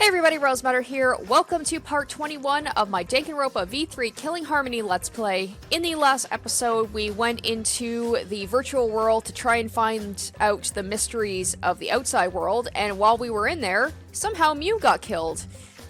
Hey everybody, Rosemutter here. Welcome to part 21 of my Danganronpa V3 Killing Harmony Let's Play. In the last episode, we went into the virtual world to try and find out the mysteries of the outside world, and while we were in there, somehow Mew got killed.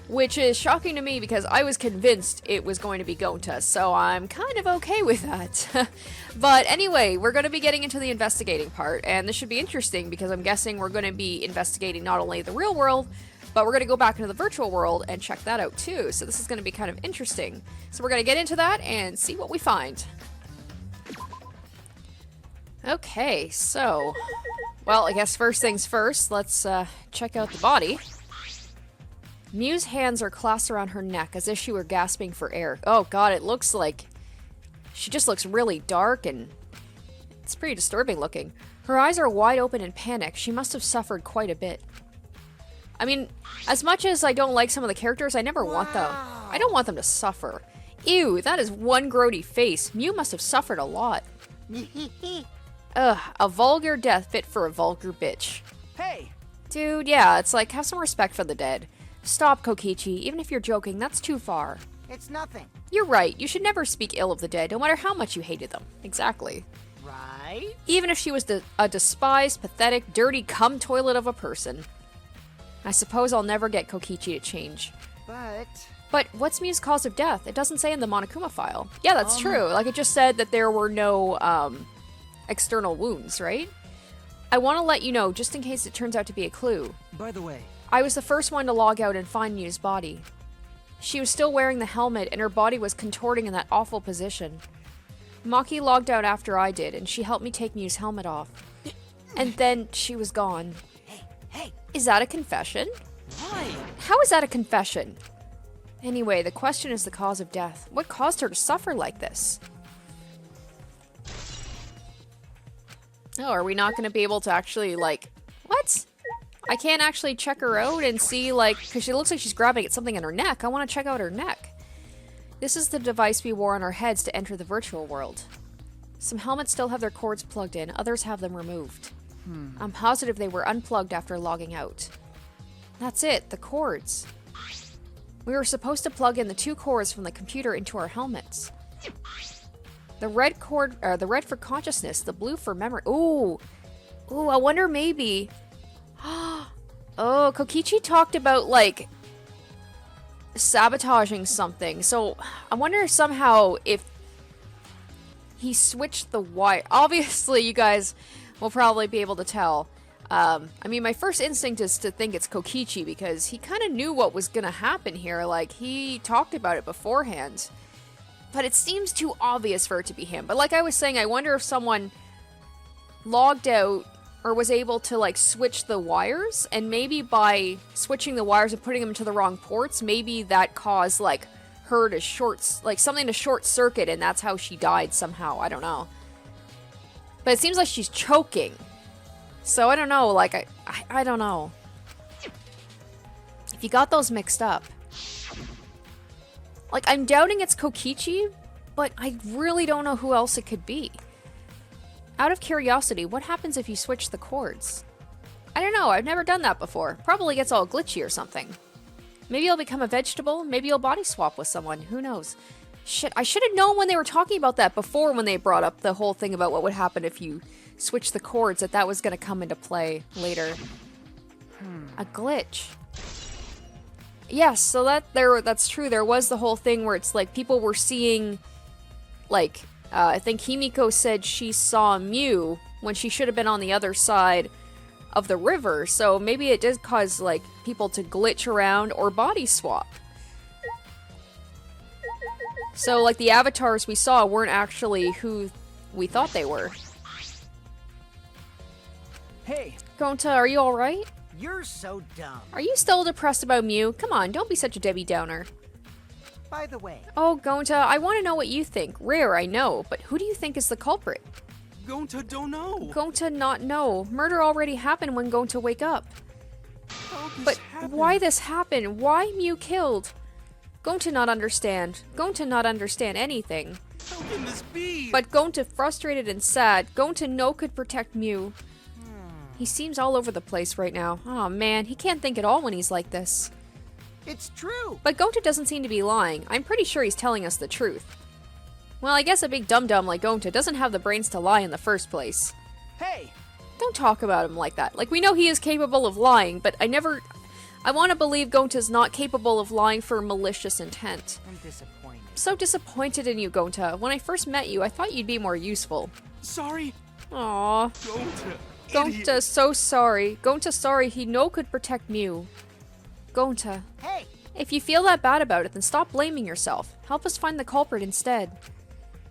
Which is shocking to me because I was convinced it was going to be Gonta, so I'm kind of okay with that. But anyway, we're going to be getting into the investigating part, and this should be interesting because I'm guessing we're going to be investigating not only the real world, but we're going to go back into the virtual world and check that out too, so this is going to be kind of interesting. So we're going to get into that and see what we find. Okay, so, well, I guess first things first, let's check out the body. Mew's hands are clasped around her neck as if she were gasping for air. Oh god, it looks like she just looks really dark and it's pretty disturbing looking. Her eyes are wide open in panic. She must have suffered quite a bit. I mean, as much as I don't like some of the characters, I never want them. I don't want them to suffer. Ew, that is one grody face. Mew must have suffered a lot. Ugh, a vulgar death fit for a vulgar bitch. Hey! Dude, yeah, it's like, have some respect for the dead. Stop, Kokichi. Even if you're joking, that's too far. It's nothing. You're right. You should never speak ill of the dead, no matter how much you hated them. Exactly. Right? Even if she was a despised, pathetic, dirty cum toilet of a person. I suppose I'll never get Kokichi to change. But what's Mew's cause of death? It doesn't say in the Monokuma file. Yeah, that's true. Like, it just said that there were no, external wounds, right? I want to let you know, just in case it turns out to be a clue. By the way, I was the first one to log out and find Mew's body. She was still wearing the helmet, and her body was contorting in that awful position. Maki logged out after I did, and she helped me take Mew's helmet off. And then she was gone. Hey! Is that a confession? Why? How is that a confession? Anyway, the question is the cause of death. What caused her to suffer like this? Oh, are we not going to be able to actually, like... What? I can't actually check her out and see, like... Because she looks like she's grabbing at something in her neck. I want to check out her neck. This is the device we wore on our heads to enter the virtual world. Some helmets still have their cords plugged in. Others have them removed. I'm positive they were unplugged after logging out. That's it, the cords. We were supposed to plug in the two cords from the computer into our helmets. The red cord, the red for consciousness, the blue for memory. Ooh, I wonder maybe. Oh, Kokichi talked about like sabotaging something. So I wonder somehow if he switched the wire. Obviously, you guys will probably be able to tell. I mean, my first instinct is to think it's Kokichi because he kind of knew what was going to happen here. Like, he talked about it beforehand. But it seems too obvious for it to be him. But like I was saying, I wonder if someone logged out or was able to, like, switch the wires. And maybe by switching the wires and putting them into the wrong ports, maybe that caused, like, her to something to short circuit, and that's how she died somehow. I don't know. But it seems like she's choking. So I don't know, like, I don't know. If you got those mixed up. Like, I'm doubting it's Kokichi, but I really don't know who else it could be. Out of curiosity, what happens if you switch the cords? I don't know, I've never done that before. Probably gets all glitchy or something. Maybe you'll become a vegetable, maybe you'll body swap with someone, who knows. Shit, I should have known when they were talking about that before when they brought up the whole thing about what would happen if you switch the cords, that was going to come into play later. A glitch. Yes, so that's true. There was the whole thing where it's like people were seeing, like, I think Himiko said she saw Mew when she should have been on the other side of the river. So maybe it did cause, like, people to glitch around or body swap. So, like, the avatars we saw weren't actually who we thought they were. Hey! Gonta, are you alright? You're so dumb. Are you still depressed about Mew? Come on, don't be such a Debbie Downer. By the way... Oh, Gonta, I want to know what you think. Rare, I know, but who do you think is the culprit? Gonta don't know. Gonta not know. Murder already happened when Gonta wake up. But happened? why this happened? Why Mew killed? Gonta not understand. Gonta not understand anything. How can this be? But Gonta frustrated and sad. Gonta no could protect Mew. He seems all over the place right now. Oh man, he can't think at all when he's like this. It's true. But Gonta doesn't seem to be lying. I'm pretty sure he's telling us the truth. Well, I guess a big dum-dum like Gonta doesn't have the brains to lie in the first place. Hey, Don't talk about him like that. Like, we know he is capable of lying, but I want to believe Gonta's not capable of lying for malicious intent. I'm disappointed. I'm so disappointed in you, Gonta. When I first met you, I thought you'd be more useful. Sorry. Aww. Gonta. Gonta's so sorry. Gonta's sorry he no could protect Mew. Gonta, Hey, if you feel that bad about it, then stop blaming yourself. Help us find the culprit instead.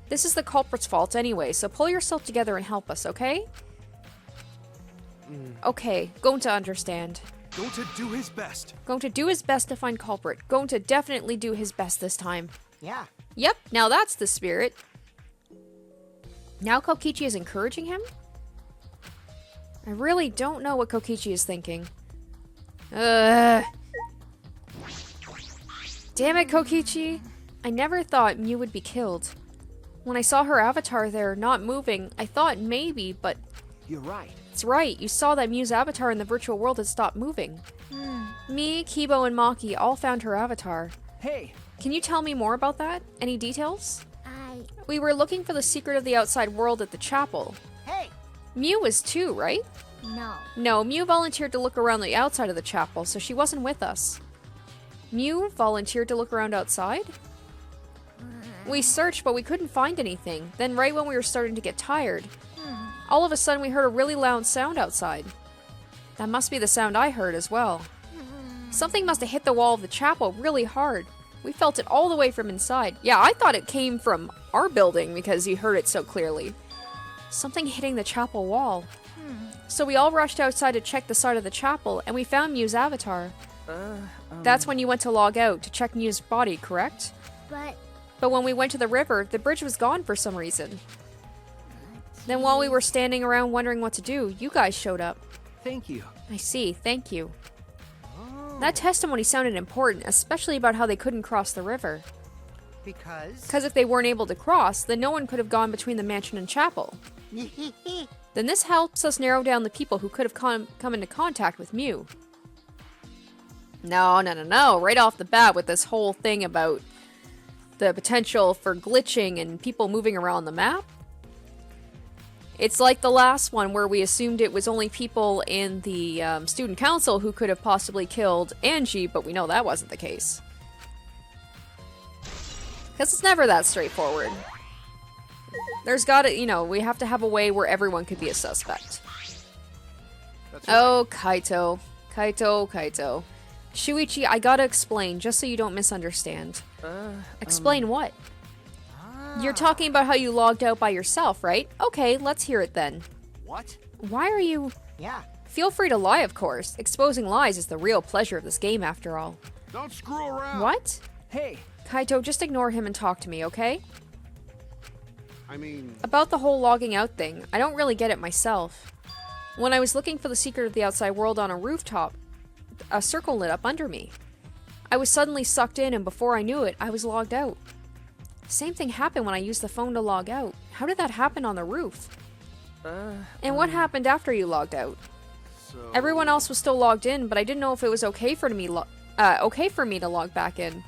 This is the culprit's fault anyway, so pull yourself together and help us, okay? Okay, Gonta understand. Gonta do his best. Gonta do his best to find culprit. Gonta definitely do his best this time. yeah. Yep, now that's the spirit. Now Kokichi is encouraging him? I really don't know what Kokichi is thinking. Damn it, Kokichi. I never thought Mew would be killed. When I saw her avatar there, not moving, I thought maybe, but You're right. it's right. You saw that Mew's avatar in the virtual world had stopped moving. Me, Kibo, and Maki all found her avatar. Hey, Can you tell me more about that? Any details? We were looking for the secret of the outside world at the chapel. hey. Mew was too, right? No. No, Mew volunteered to look around the outside of the chapel, so she wasn't with us. Mew volunteered to look around outside? We searched, but we couldn't find anything. Then right when we were starting to get tired, all of a sudden we heard a really loud sound outside. That must be the sound I heard as well. Something must have hit the wall of the chapel really hard. We felt it all the way from inside. Yeah, I thought it came from our building because you heard it so clearly. Something hitting the chapel wall. So we all rushed outside to check the side of the chapel, and we found Mew's avatar. That's when you went to log out to check Mew's body, correct? But when we went to the river, the bridge was gone for some reason. Then while we were standing around wondering what to do, you guys showed up. Thank you. I see, thank you. That testimony sounded important, especially about how they couldn't cross the river. Because? Because if they weren't able to cross, then no one could have gone between the mansion and chapel. Then this helps us narrow down the people who could have come into contact with Mew. No. Right off the bat with this whole thing about the potential for glitching and people moving around the map. It's like the last one where we assumed it was only people in the student council who could have possibly killed Angie, but we know that wasn't the case. Because it's never that straightforward. There's gotta, we have to have a way where everyone could be a suspect. That's Oh, Kaito. Kaito. Shuichi, I gotta explain, just so you don't misunderstand. Explain what? You're talking about how you logged out by yourself, right? Okay, let's hear it then. What? Why are you... Yeah. Feel free to lie, of course. Exposing lies is the real pleasure of this game, after all. Don't screw around. What? Hey, Kaito, just ignore him and talk to me, okay? I mean, About the whole logging out thing, I don't really get it myself. When I was looking for the secret of the outside world on a rooftop, a circle lit up under me. I was suddenly sucked in, and before I knew it, I was logged out. Same thing happened when I used the phone to log out. How did that happen on the roof? And what happened after you logged out? so... Everyone else was still logged in, but I didn't know if it was okay for me to log back in.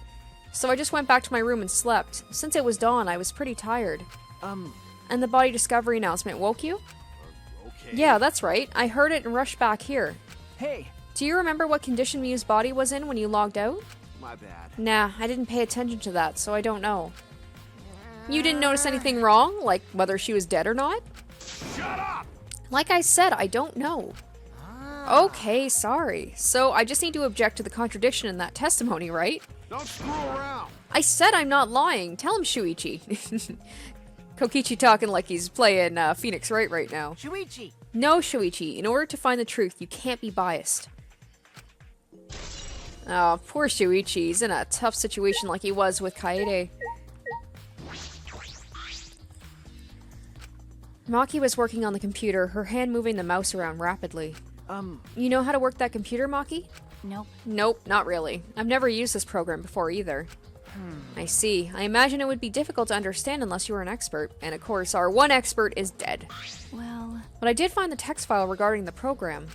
So I just went back to my room and slept. Since it was dawn, I was pretty tired. And the body discovery announcement woke you? Okay. Yeah, that's right. I heard it and rushed back here. hey. Do you remember what condition Mew's body was in when you logged out? My bad. Nah, I didn't pay attention to that, so I don't know. You didn't notice anything wrong? Like whether she was dead or not? Shut up! Like I said, I don't know. Okay, sorry. So I just need to object to the contradiction in that testimony, right? Don't screw around. I said I'm not lying. Tell him, Shuichi. Kokichi talking like he's playing Phoenix Wright right now. Shuichi. No, Shuichi. In order to find the truth, you can't be biased. Oh, poor Shuichi. He's in a tough situation like he was with Kaede. Maki was working on the computer, her hand moving the mouse around rapidly. You know how to work that computer, Maki? Nope. Nope, not really. I've never used this program before either. I see. I imagine it would be difficult to understand unless you were an expert. And of course, our one expert is dead. Well, But I did find the text file regarding the program.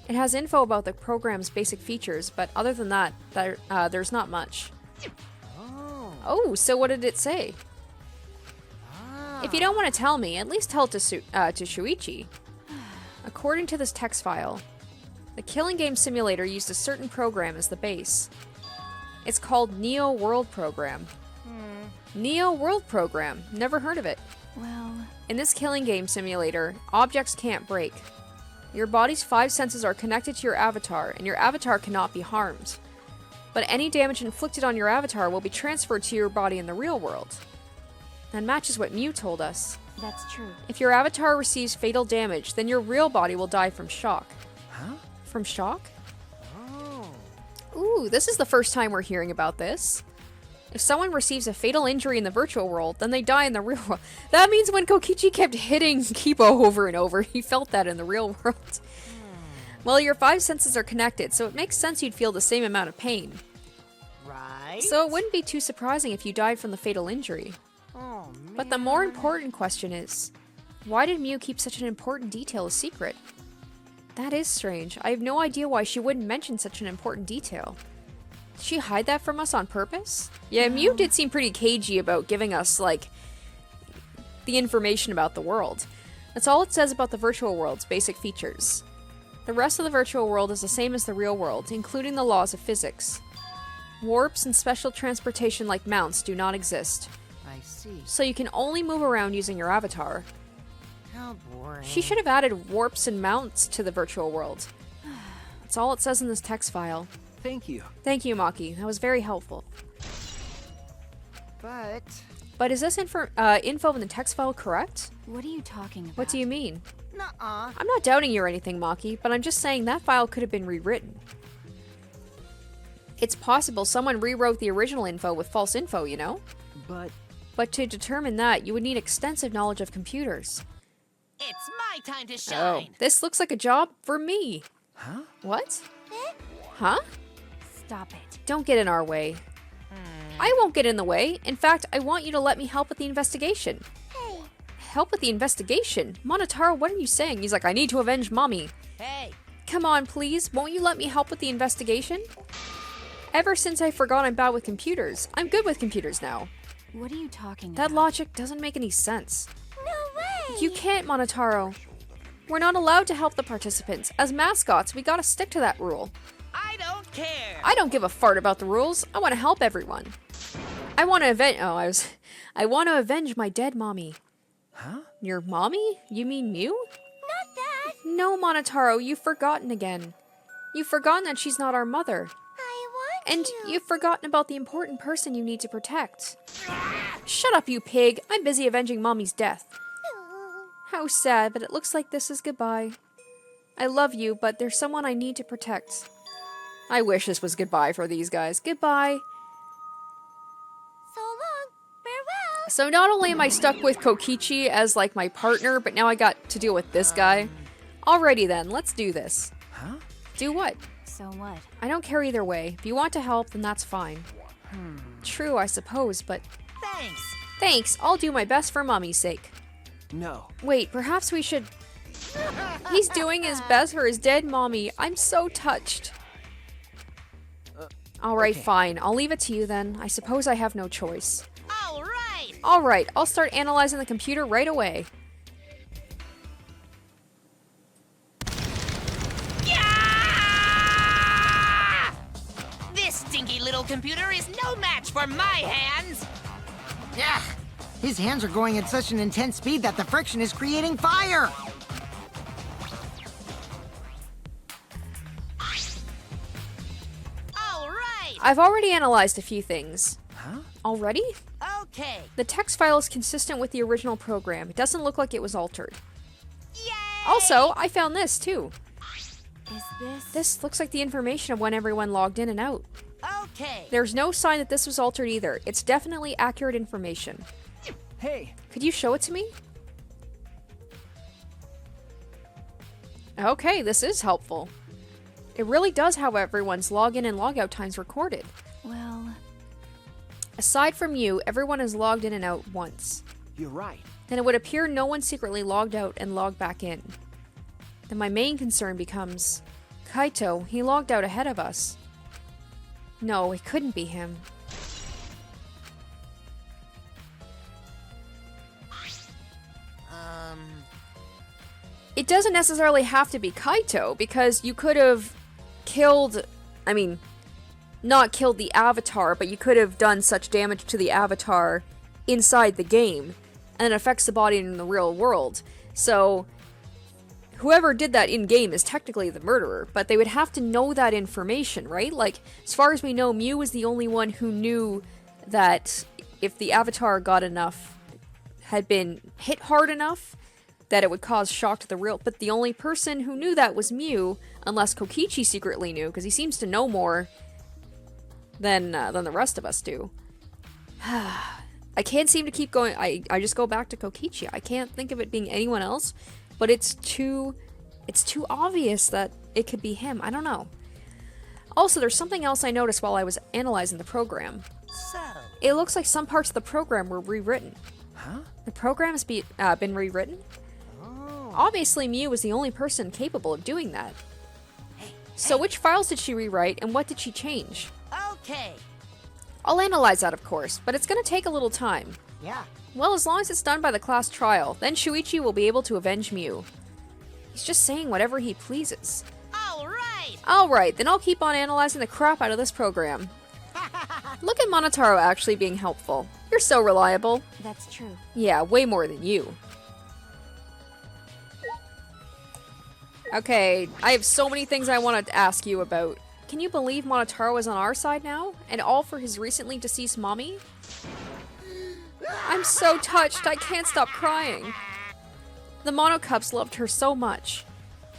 It has info about the program's basic features, but other than that, there's not much. Oh. Oh, so what did it say? Ah. If you don't want to tell me, at least tell it to Shuichi. According to this text file, the killing game simulator used a certain program as the base. It's called Neo World Program. Neo World Program. Never heard of it. Well, In this killing game simulator, objects can't break. Your body's 5 senses are connected to your avatar, and your avatar cannot be harmed. But any damage inflicted on your avatar will be transferred to your body in the real world. That matches what Mew told us. that's true. If your avatar receives fatal damage, then your real body will die from shock. Huh? From shock? Oh. Ooh, this is the first time we're hearing about this. If someone receives a fatal injury in the virtual world, then they die in the real world. That means when Kokichi kept hitting Kipo over and over, he felt that in the real world. Well, your 5 senses are connected, so it makes sense you'd feel the same amount of pain. Right? So it wouldn't be too surprising if you died from the fatal injury. Oh, man. But the more important question is, why did Mew keep such an important detail a secret? That is strange. I have no idea why she wouldn't mention such an important detail. Did she hide that from us on purpose? Yeah, Mew did seem pretty cagey about giving us, like, the information about the world. That's all it says about the virtual world's basic features. The rest of the virtual world is the same as the real world, including the laws of physics. Warps and special transportation like mounts do not exist, I see. so you can only move around using your avatar. How boring. She should have added warps and mounts to the virtual world. That's all it says in this text file. Thank you. Thank you, Maki. That was very helpful. But is this info in the text file correct? What are you talking about? What do you mean? Nuh-uh. I'm not doubting you or anything, Maki, but I'm just saying that file could have been rewritten. It's possible someone rewrote the original info with false info, you know? But to determine that, you would need extensive knowledge of computers. It's my time to Oh, shine. this looks like a job for me. Huh? What? Huh? Stop it. Don't get in our way. I won't get in the way. In fact, I want you to let me help with the investigation. Help with the investigation? Monotaro, what are you saying? He's like, I need to avenge Mommy. Hey, Come on, please. Won't you let me help with the investigation? Ever since I forgot I'm bad with computers, I'm good with computers now. What are you talking That about? logic doesn't make any sense. No way! You can't, Monotaro. We're not allowed to help the participants. As mascots, we gotta stick to that rule. I don't care. I don't give a fart about the rules. I want to help everyone. I want to avenge my dead mommy. Huh? Your mommy? You mean Mew? Not that! No, Monotaro, you've forgotten again. You've forgotten that she's not our mother. I want And to. you've forgotten about the important person you need to protect. Shut up, you pig. I'm busy avenging Mommy's death. How sad, but it looks like this is goodbye. I love you, but there's someone I need to protect. I wish this was goodbye for these guys. Goodbye. So long. Farewell. So not only am I stuck with Kokichi as like my partner, but now I got to deal with this guy. Alrighty then, let's do this. Huh? Do what? So what? I don't care either way. If you want to help, then that's fine. True, I suppose, but Thanks. thanks. I'll do my best for Mommy's sake. No. Wait, perhaps we should... He's doing his best for his dead mommy. I'm so touched. Alright, okay. fine. I'll leave it to you then. I suppose I have no choice. All right. Alright, I'll start analyzing the computer right away. Yeah! This stinky little computer is no match for my hands. Yeah, his hands are going at such an intense speed that the friction is creating fire. All right. I've already analyzed a few things. Huh? Already? Okay. The text file is consistent with the original program. It doesn't look like it was altered. Yay! Also, I found this too. Is this... This looks like the information of when everyone logged in and out. Okay. There's no sign that this was altered either. It's definitely accurate information. Hey. Could you show it to me? Okay, this is helpful. It really does have everyone's login and logout times recorded. Well, Aside from you, everyone is logged in and out once. You're right. Then it would appear no one secretly logged out and logged back in. Then my main concern becomes, Kaito, he logged out ahead of us. No, it couldn't be him. It doesn't necessarily have to be Kaito, because you could have killed... I mean, not killed the avatar, but you could have done such damage to the avatar inside the game, and it affects the body in the real world. So, whoever did that in-game is technically the murderer, but they would have to know that information, right? Like, as far as we know, Mew was the only one who knew that if the avatar got enough, had been hit hard enough, that it would cause shock to the real... But the only person who knew that was Mew, unless Kokichi secretly knew, because he seems to know more than the rest of us do. I can't seem to keep going. I just go back to Kokichi. I can't think of it being anyone else, but it's too obvious that it could be him. I don't know. Also, there's something else I noticed while I was analyzing the program. So, It looks like some parts of the program were rewritten. Huh? The program's been rewritten? Obviously, Mew was the only person capable of doing that. So which files did she rewrite, and what did she change? okay. I'll analyze that, of course, but it's gonna take a little time. Yeah. Well, as long as it's done by the class trial, then Shuichi will be able to avenge Mew. He's just saying whatever he pleases. All right. Alright, then I'll keep on analyzing the crap out of this program. Look at Monotaro actually being helpful. You're so reliable. That's true. Yeah, way more than you. Okay, I have so many things I wanted to ask you about. Can you believe Monotaro is on our side now? And all for his recently deceased mommy? I'm so touched, I can't stop crying. The Monocups loved her so much.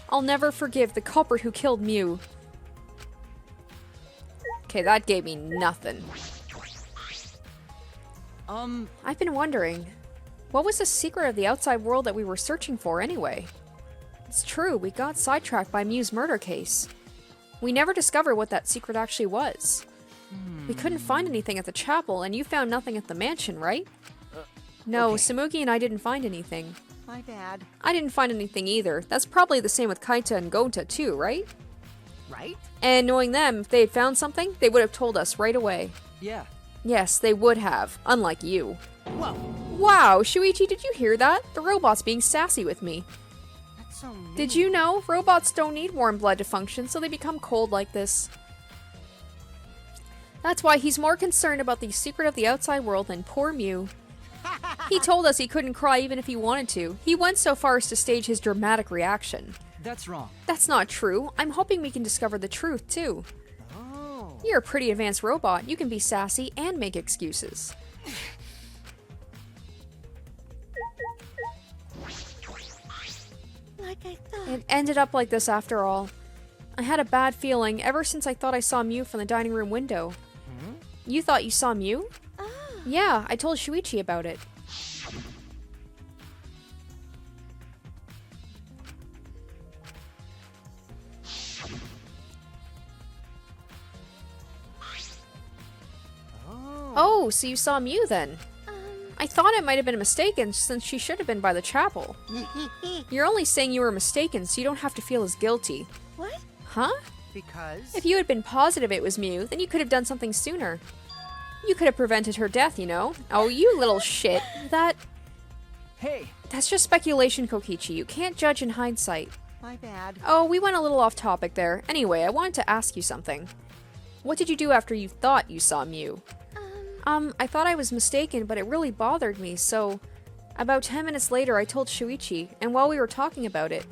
I'll never forgive the culprit who killed Mew. Okay, that gave me nothing. I've been wondering, what was the secret of the outside world that we were searching for anyway? It's true, we got sidetracked by Mew's murder case. We never discovered what that secret actually was. We couldn't find anything at the chapel, and you found nothing at the mansion, right? No, okay. Samugi and I didn't find anything. My bad. I didn't find anything either. That's probably the same with Kaito and Gonta too, right? Right? And knowing them, if they had found something, they would have told us right away. Yeah. Yes, they would have, unlike you. Whoa. Wow, Shuichi, did you hear that? The robot's being sassy with me. That's so mean. Did you know robots don't need warm blood to function, so they become cold like this? That's why he's more concerned about the secret of the outside world than poor Mew. He told us he couldn't cry even if he wanted to. He went so far as to stage his dramatic reaction. That's wrong. That's not true. I'm hoping we can discover the truth, too. Oh. You're a pretty advanced robot. You can be sassy and make excuses. Like I thought. It ended up like this after all. I had a bad feeling ever since I thought I saw Mew from the dining room window. You thought you saw Mew? Ah. Yeah, I told Shuichi about it. Oh, so you saw Mew then? I thought it might have been mistaken since she should have been by the chapel. You're only saying you were mistaken so you don't have to feel as guilty. What? Huh? Because... If you had been positive it was Mew, then you could have done something sooner. You could have prevented her death, you know? Oh, you little shit. Hey. That's just speculation, Kokichi. You can't judge in hindsight. My bad. Oh, we went a little off topic there. Anyway, I wanted to ask you something. What did you do after you thought you saw Mew? I thought I was mistaken, but it really bothered me, so... About 10 minutes later, I told Shuichi, and while we were talking about it...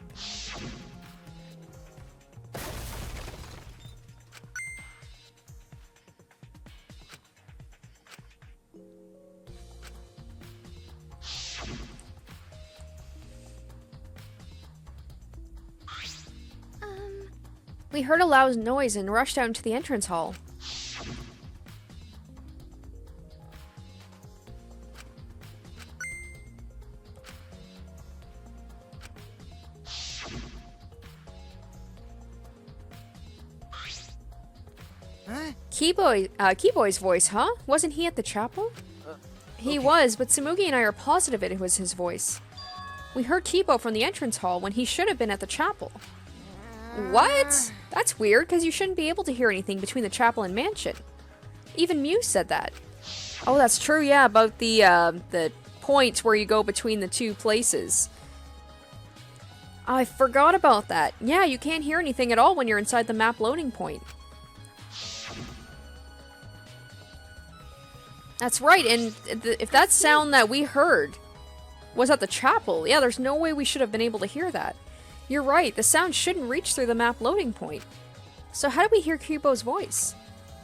We heard a loud noise and rushed out into the entrance hall. Huh? Keyboy's voice, huh? Wasn't he at the chapel? He was, but Samugi and I are positive it was his voice. We heard Kibo from the entrance hall when he should have been at the chapel. What? That's weird, because you shouldn't be able to hear anything between the chapel and mansion. Even Mew said that. Oh, that's true, yeah, about the point where you go between the two places. I forgot about that. Yeah, you can't hear anything at all when you're inside the map loading point. That's right, and if that sound that we heard was at the chapel, yeah, there's no way we should have been able to hear that. You're right, the sound shouldn't reach through the map loading point. So how did we hear Kibo's voice?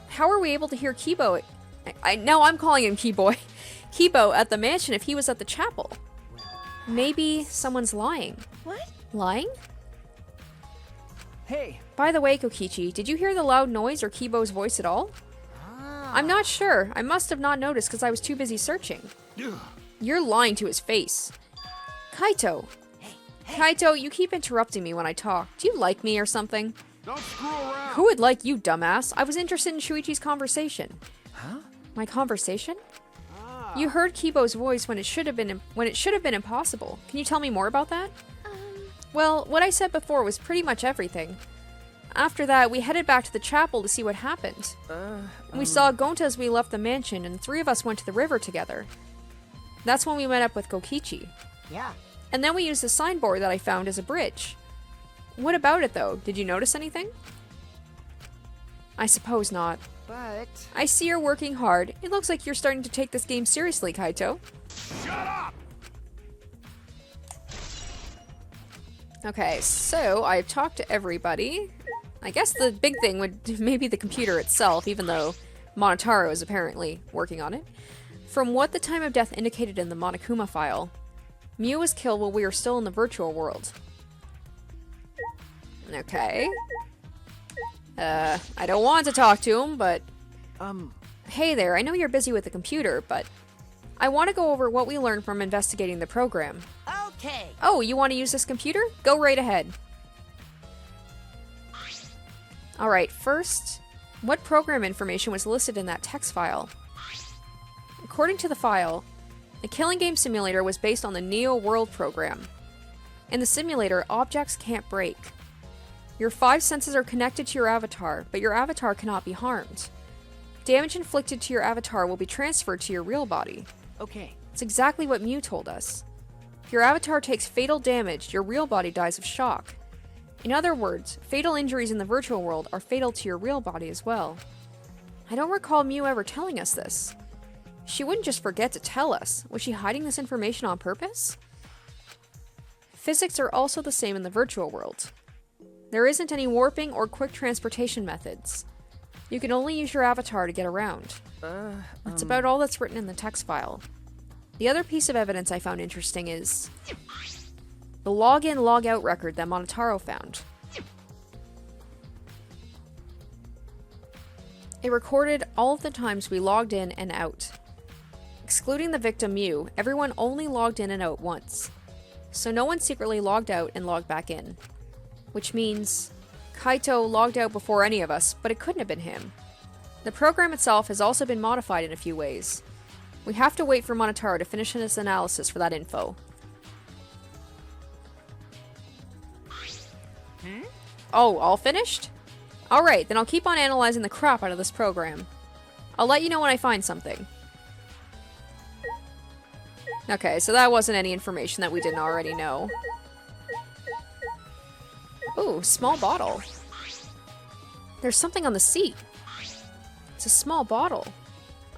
How are we able to hear Kibo? Now I'm calling him Keyboy. Kibo at the mansion if he was at the chapel. Maybe someone's lying. What? Lying? Hey, By the way, Kokichi, did you hear the loud noise or Kibo's voice at all? I'm not sure. I must have not noticed because I was too busy searching. You're lying to his face. Kaito. Kaito, you keep interrupting me when I talk. Do you like me or something? Don't screw around. Who would like you, dumbass? I was interested in Shuichi's conversation. Huh? My conversation? You heard Kibo's voice when it should have been impossible. Can you tell me more about that? Well, what I said before was pretty much everything. After that, we headed back to the chapel to see what happened. We saw Gonta as we left the mansion, and the three of us went to the river together. That's when we met up with Kokichi. Yeah. And then we used the signboard that I found as a bridge. What about it, though? Did you notice anything? I suppose not. But I see you're working hard. It looks like you're starting to take this game seriously, Kaito. Shut up. Okay, so I've talked to everybody. I guess the big thing would maybe the computer itself, even though Monotaro is apparently working on it. From what the time of death indicated in the Monokuma file, Mew was killed while we were still in the virtual world. Okay. I don't want to talk to him, but... Hey there, I know you're busy with the computer, but... I want to go over what we learned from investigating the program. Okay. Oh, you want to use this computer? Go right ahead. Alright, first, what program information was listed in that text file? According to the file, the Killing Game Simulator was based on the Neo World program. In the simulator, objects can't break. Your 5 senses are connected to your avatar, but your avatar cannot be harmed. Damage inflicted to your avatar will be transferred to your real body. okay. It's exactly what Mew told us. If your avatar takes fatal damage, your real body dies of shock. In other words, fatal injuries in the virtual world are fatal to your real body as well. I don't recall Mew ever telling us this. She wouldn't just forget to tell us. Was she hiding this information on purpose? Physics are also the same in the virtual world. There isn't any warping or quick transportation methods. You can only use your avatar to get around. That's about all that's written in the text file. The other piece of evidence I found interesting is the log-in, log-out record that Monotaro found. It recorded all of the times we logged in and out. Excluding the victim Mew, everyone only logged in and out once. So no one secretly logged out and logged back in. Which means Kaito logged out before any of us, but it couldn't have been him. The program itself has also been modified in a few ways. We have to wait for Monotaro to finish his analysis for that info. Oh, all finished? Alright, then I'll keep on analyzing the crap out of this program. I'll let you know when I find something. Okay, so that wasn't any information that we didn't already know. Ooh, small bottle. There's something on the seat. It's a small bottle.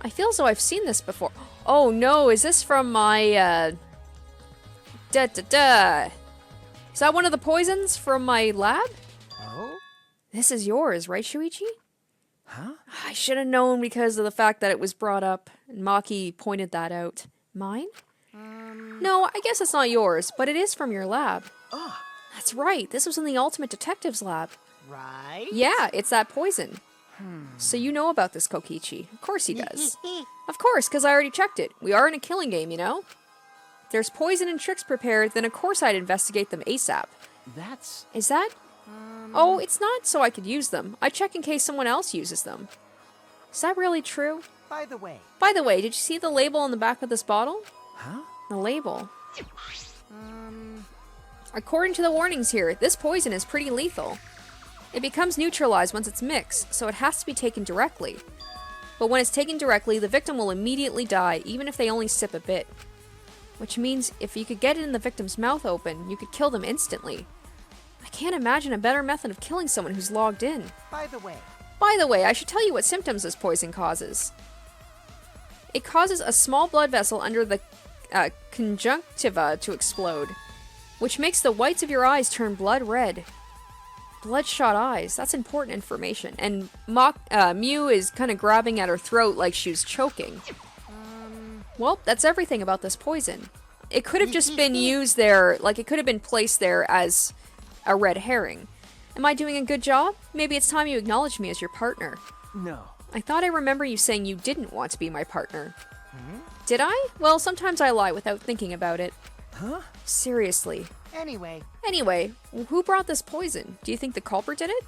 I feel as though I've seen this before. Oh no, is this from my, Is that one of the poisons from my lab? oh, This is yours, right, Shuichi? Huh? I should have known because of the fact that it was brought up, and Maki pointed that out. Mine? No, I guess it's not yours, but it is from your lab. Ah, That's right, this was in the Ultimate Detective's lab. right? Yeah, it's that poison. So you know about this, Kokichi. Of course he does. Of course, because I already checked it. We are in a killing game, you know? If there's poison and tricks prepared, then of course I'd investigate them ASAP. that's... Is that? Oh, it's not so I could use them. I check in case someone else uses them. Is that really true? By the way, By the way, did you see the label on the back of this bottle? Huh? The label. According to the warnings here, this poison is pretty lethal. It becomes neutralized once it's mixed, so it has to be taken directly. But when it's taken directly, the victim will immediately die, even if they only sip a bit. Which means if you could get it in the victim's mouth open, you could kill them instantly. I can't imagine a better method of killing someone who's logged in. By the way, I should tell you what symptoms this poison causes. It causes a small blood vessel under the conjunctiva to explode, which makes the whites of your eyes turn blood red. Bloodshot eyes, that's important information. And Mew is kind of grabbing at her throat like she's choking. Well, that's everything about this poison. It could have just been used there, like it could have been placed there as a red herring. Am I doing a good job? Maybe it's time you acknowledge me as your partner. No. I thought I remember you saying you didn't want to be my partner. Did I? Well, sometimes I lie without thinking about it. Huh? Seriously. anyway. Anyway, who brought this poison? Do you think the culprit did it?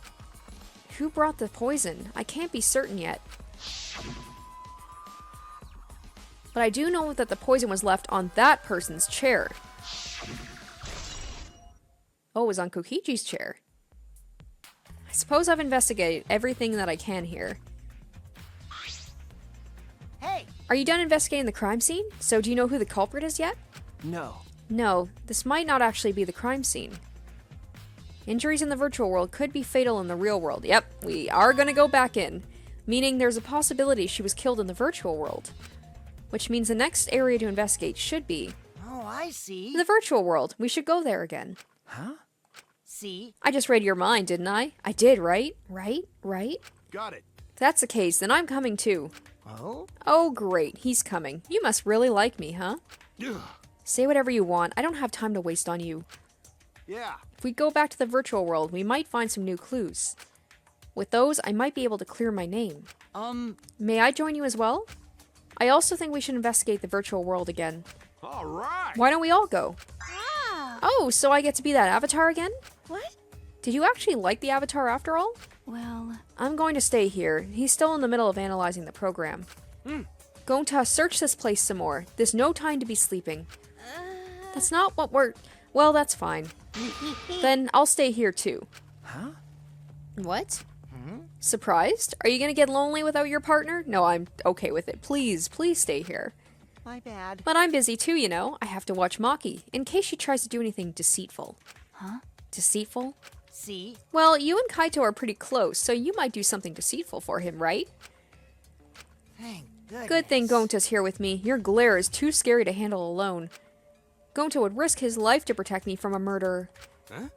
Who brought the poison? I can't be certain yet. But I do know that the poison was left on that person's chair. Oh, it was on Kokichi's chair. I suppose I've investigated everything that I can here. Hey, Are you done investigating the crime scene? So do you know who the culprit is yet? No. No, this might not actually be the crime scene. Injuries in the virtual world could be fatal in the real world. Yep, we are gonna go back in. Meaning there's a possibility she was killed in the virtual world. Which means the next area to investigate should be oh, I see. the virtual world. We should go there again. Huh? See? I just read your mind, didn't I? I did, right? Right? Got it. If that's the case, then I'm coming too. Oh? Oh, great. He's coming. You must really like me, huh? Ugh. Say whatever you want. I don't have time to waste on you. Yeah. If we go back to the virtual world, we might find some new clues. With those, I might be able to clear my name. May I join you as well? I also think we should investigate the virtual world again. All right. Why don't we all go? Ah! Oh, so I get to be that avatar again? What? Did you actually like the avatar after all? Well, I'm going to stay here. He's still in the middle of analyzing the program. Going to search this place some more. There's no time to be sleeping. That's not what we're... Well, that's fine. Then I'll stay here too. Huh? What? Surprised? Are you gonna get lonely without your partner? No, I'm okay with it. Please, please stay here. My bad. But I'm busy too, you know. I have to watch Maki, in case she tries to do anything deceitful. Huh? Deceitful? See? Well, you and Kaito are pretty close, so you might do something deceitful for him, right? Thank goodness. Good thing Gonta's here with me. Your glare is too scary to handle alone. Gonta would risk his life to protect me from a murderer. Huh?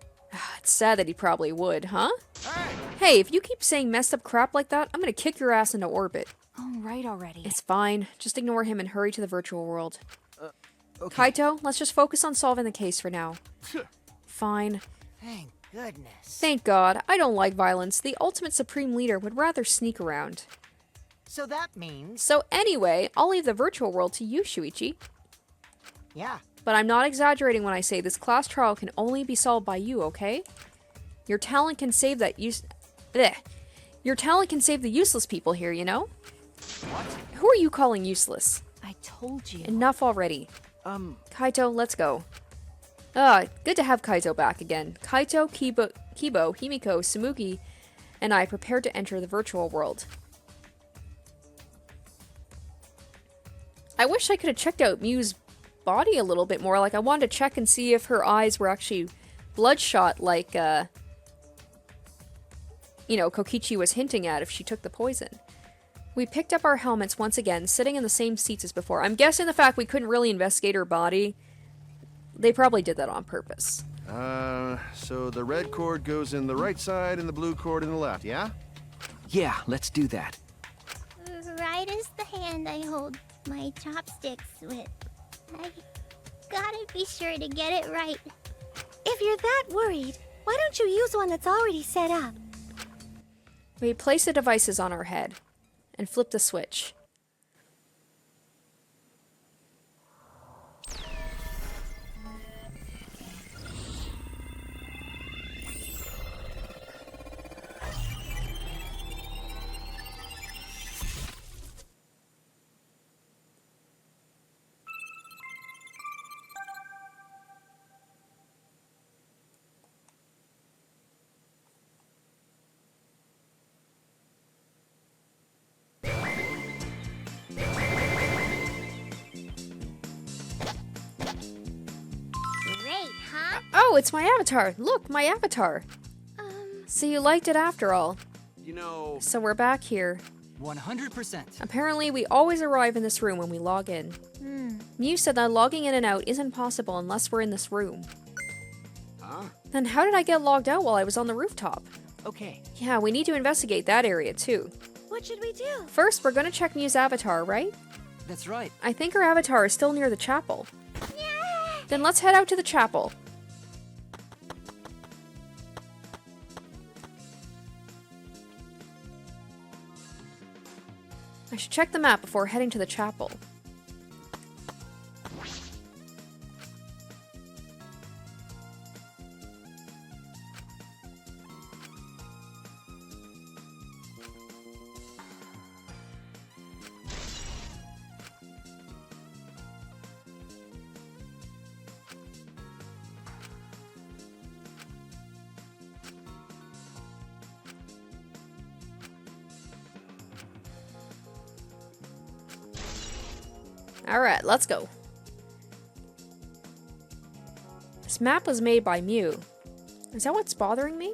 It's sad that he probably would, huh? Hey. Hey, if you keep saying messed up crap like that, I'm gonna kick your ass into orbit. all right already. It's fine. Just ignore him and hurry to the virtual world. Okay. Kaito, let's just focus on solving the case for now. Fine. Thank goodness. Thank God. I don't like violence. The ultimate supreme leader would rather sneak around. So that means... So anyway, I'll leave the virtual world to you, Shuichi. Yeah. But I'm not exaggerating when I say this class trial can only be solved by you, okay? Your talent can save that Your talent can save the useless people here, you know? What? Who are you calling useless? I told you. Enough already. Kaito, let's go. Good to have Kaito back again. Kaito, Kibo, Himiko, Sumugi, and I prepared to enter the virtual world. I wish I could have checked out Mew's body a little bit more. Like, I wanted to check and see if her eyes were actually bloodshot, like, Kokichi was hinting at if she took the poison. We picked up our helmets once again, sitting in the same seats as before. I'm guessing the fact we couldn't really investigate her body, they probably did that on purpose. So the red cord goes in the right side and the blue cord in the left, yeah? Yeah, let's do that. Right as the hand I hold my chopsticks with. I gotta be sure to get it right. If you're that worried, why don't you use one that's already set up? We placed the devices on our head and flipped the switch. Oh, it's my avatar. Look, my avatar. So you liked it after all. You know, So we're back here. 100%. Apparently, we always arrive in this room when we log in. Mew said that logging in and out isn't possible unless we're in this room. huh? Then how did I get logged out while I was on the rooftop? Okay. Yeah, we need to investigate that area too. What should we do? First, we're gonna check Mew's avatar, right? That's right. I think her avatar is still near the chapel. Then let's head out to the chapel. I should check the map before heading to the chapel. Alright, let's go. This map was made by Mew. Is that what's bothering me?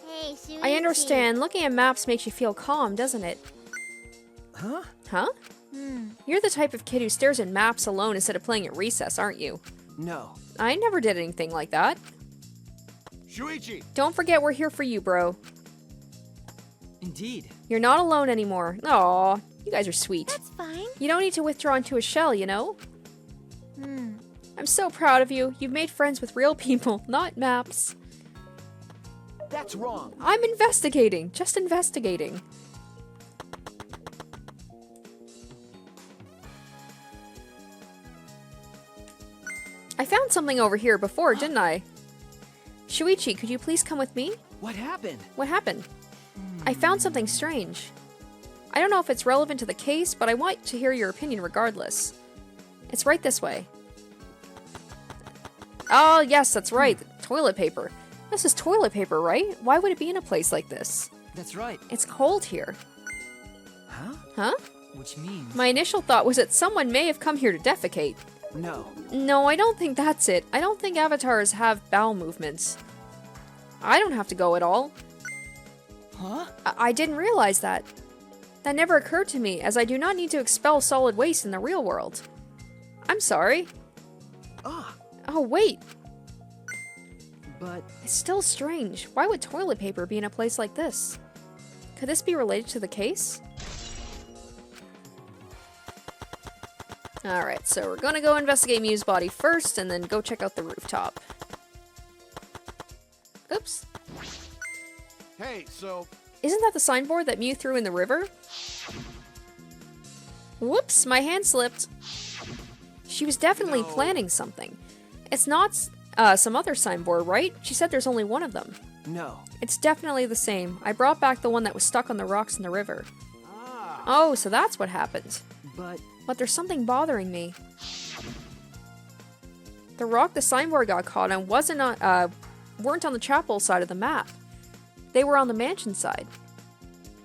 Hey, Shuichi. I understand. Looking at maps makes you feel calm, doesn't it? Huh? Huh? You're the type of kid who stares at maps alone instead of playing at recess, aren't you? No. I never did anything like that. Shuichi! Don't forget we're here for you, bro. Indeed. You're not alone anymore. Aw, you guys are sweet. That's fine. You don't need to withdraw into a shell, you know? I'm so proud of you. You've made friends with real people, not maps. That's wrong. I'm investigating. Just investigating. I found something over here before, didn't I? Shuichi, could you please come with me? What happened? What happened? I found something strange. I don't know if it's relevant to the case, but I want to hear your opinion regardless. It's right this way. Oh, yes, that's right. Toilet paper. This is toilet paper, right? Why would it be in a place like this? That's right. It's cold here. Huh? Huh? Which means... My initial thought was that someone may have come here to defecate. No. No, I don't think that's it. I don't think avatars have bowel movements. I don't have to go at all. Huh? I didn't realize that. That never occurred to me, as I do not need to expel solid waste in the real world. I'm sorry. Ah. Oh, wait. But... It's still strange. Why would toilet paper be in a place like this? Could this be related to the case? Alright, so we're gonna go investigate Mew's body first, and then go check out the rooftop. Oops. Hey, so Isn't that the signboard that Mew threw in the river? Whoops, my hand slipped. She was definitely planning something. It's not some other signboard, right? She said there's only one of them. No. It's definitely the same. I brought back the one that was stuck on the rocks in the river. ah, Oh, so that's what happened. But... But there's something bothering me. The rock the signboard got caught on weren't on the chapel side of the map. They were on the mansion side.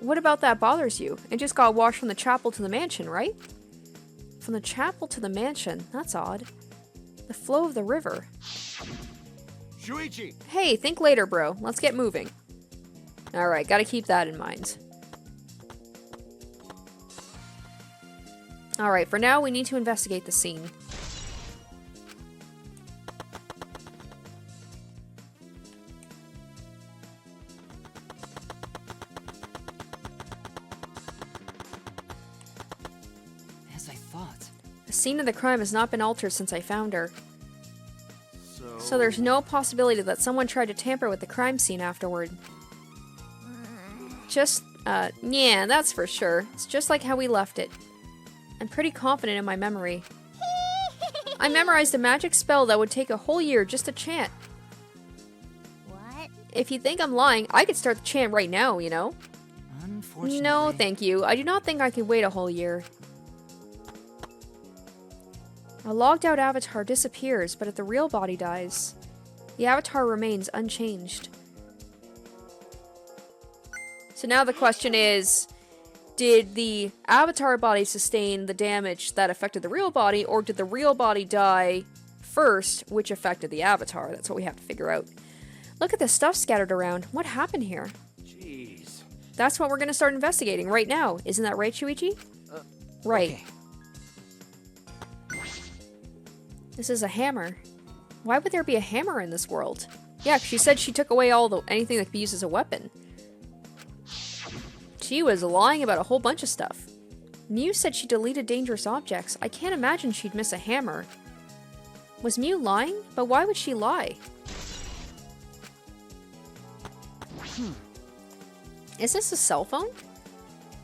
What about that bothers you? It just got washed from the chapel to the mansion, right? From the chapel to the mansion? That's odd. The flow of the river. Shuichi! Hey, think later, bro. Let's get moving. Alright, gotta keep that in mind. Alright, for now we need to investigate the scene. As I thought. The scene of the crime has not been altered since I found her. So... So there's no possibility that someone tried to tamper with the crime scene afterward. Yeah, that's for sure. It's just like how we left it. I'm pretty confident in my memory. I memorized a magic spell that would take a whole year just to chant. What? If you think I'm lying, I could start the chant right now, you know? Unfortunately... No, thank you. I do not think I could wait a whole year. A logged out avatar disappears, but if the real body dies, the avatar remains unchanged. So now the question is, did the avatar body sustain the damage that affected the real body, or did the real body die first, which affected the avatar. That's what we have to figure out. Look at the stuff scattered around. What happened here? Jeez. That's what we're going to start investigating right now. Isn't that right, Shuichi? Right. Okay. This is a hammer. Why would there be a hammer in this world? Yeah, she said she took away anything that could be used as a weapon. She was lying about a whole bunch of stuff. Mew said she deleted dangerous objects. I can't imagine she'd miss a hammer. Was Mew lying? But why would she lie? Is this a cell phone?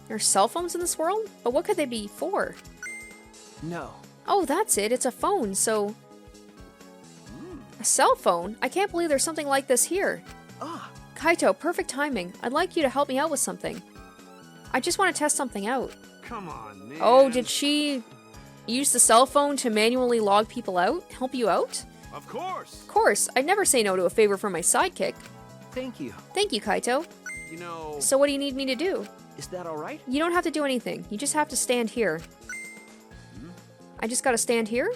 There are cell phones in this world? But what could they be for? No. Oh, that's it. It's a phone, so... A cell phone? I can't believe there's something like this here. Kaito, perfect timing. I'd like you to help me out with something. I just want to test something out. Come on, man. Oh, did she use the cell phone to manually log people out? Help you out? Of course. Of course. I'd never say no to a favor from my sidekick. Thank you. Thank you, Kaito. You know... So what do you need me to do? Is that all right? You don't have to do anything. You just have to stand here. I just gotta stand here?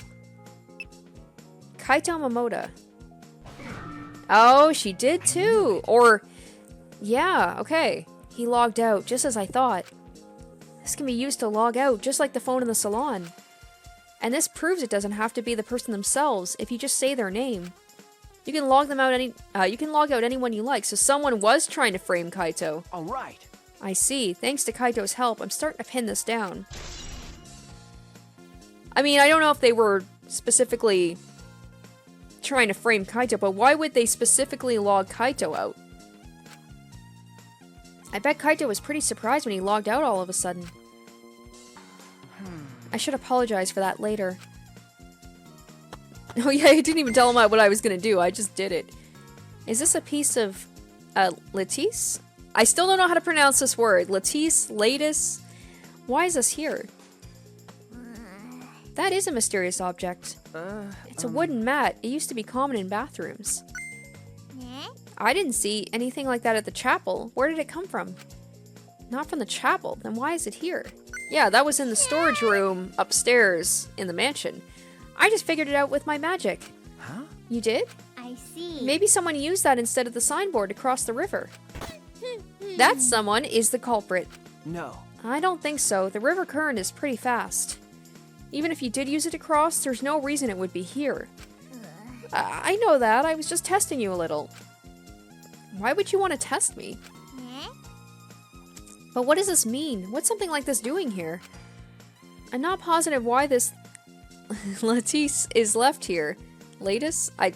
Kaito Momoda. Oh, she did too. Or, yeah, okay. He logged out, just as I thought. This can be used to log out, just like the phone in the salon. And this proves it doesn't have to be the person themselves if you just say their name. You can log them out you can log out anyone you like, so someone was trying to frame Kaito. All right. I see. Thanks to Kaito's help, I'm starting to pin this down. I mean, I don't know if they were specifically trying to frame Kaito, but why would they specifically log Kaito out? I bet Kaito was pretty surprised when he logged out all of a sudden. I should apologize for that later. Oh yeah, I didn't even tell him what I was gonna do, I just did it. Is this a piece of, lattice? I still don't know how to pronounce this word. Lattice? Lattice? Why is this here? That is a mysterious object. It's a wooden mat. It used to be common in bathrooms. I didn't see anything like that at the chapel. Where did it come from? Not from the chapel. Then why is it here? Yeah, that was in the storage room upstairs in the mansion. I just figured it out with my magic. Huh? You did? I see. Maybe someone used that instead of the signboard to cross the river. That someone is the culprit. No. I don't think so. The river current is pretty fast. Even if you did use it to cross, there's no reason it would be here. I know that. I was just testing you a little. Why would you want to test me? But what does this mean? What's something like this doing here? I'm not positive why this lattice is left here. Lattice? I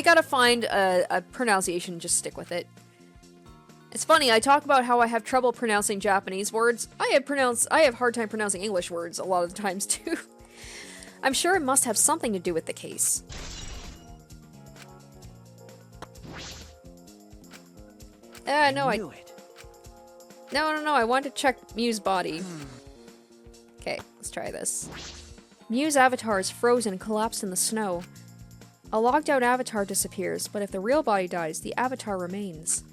gotta find a pronunciation and just stick with it. It's funny, I talk about how I have trouble pronouncing Japanese words. I have hard time pronouncing English words a lot of the times too. I'm sure it must have something to do with the case. No, I knew it. No, I want to check Mew's body. Okay, let's try this. Mew's avatar is frozen and collapsed in the snow. A logged out avatar disappears, but if the real body dies, the avatar remains.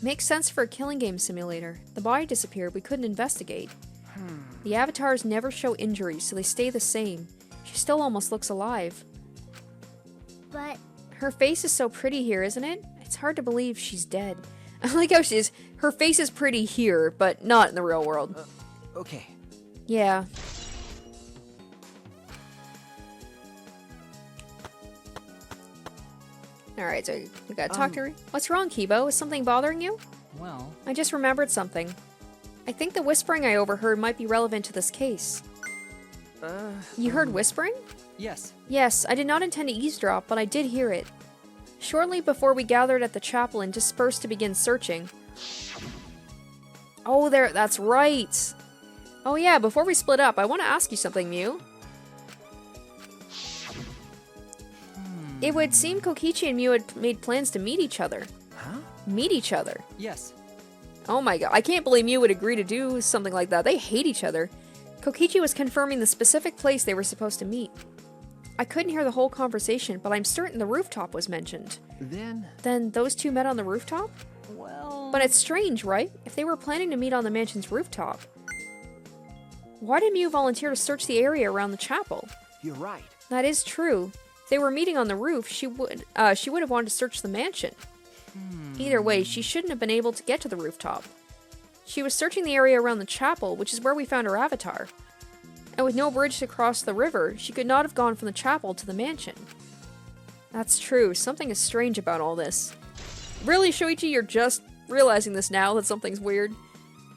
Makes sense for a killing game simulator. The body disappeared, we couldn't investigate. The avatars never show injuries, so they stay the same. She still almost looks alive. But Her face is so pretty here, isn't it? It's hard to believe she's dead. I like how her face is pretty here, but not in the real world. Okay. Yeah. Alright, so we gotta talk to her. What's wrong, Kibo? Is something bothering you? Well, I just remembered something. I think the whispering I overheard might be relevant to this case. You heard whispering? yes. Yes, I did not intend to eavesdrop, but I did hear it. Shortly before we gathered at the chapel and dispersed to begin searching. Oh, that's right! Oh yeah, before we split up, I want to ask you something, Mew. It would seem Kokichi and Mew had made plans to meet each other. Huh? Meet each other? Yes. Oh my god, I can't believe Mew would agree to do something like that. They hate each other. Kokichi was confirming the specific place they were supposed to meet. I couldn't hear the whole conversation, but I'm certain the rooftop was mentioned. Then those two met on the rooftop? Well... But it's strange, right? If they were planning to meet on the mansion's rooftop, why did Mew volunteer to search the area around the chapel? You're right. That is true. If they were meeting on the roof, she would have wanted to search the mansion. Either way, she shouldn't have been able to get to the rooftop. She was searching the area around the chapel, which is where we found her avatar. And with no bridge to cross the river, she could not have gone from the chapel to the mansion. That's true. Something is strange about all this. Really, Shuichi, you're just realizing this now, that something's weird?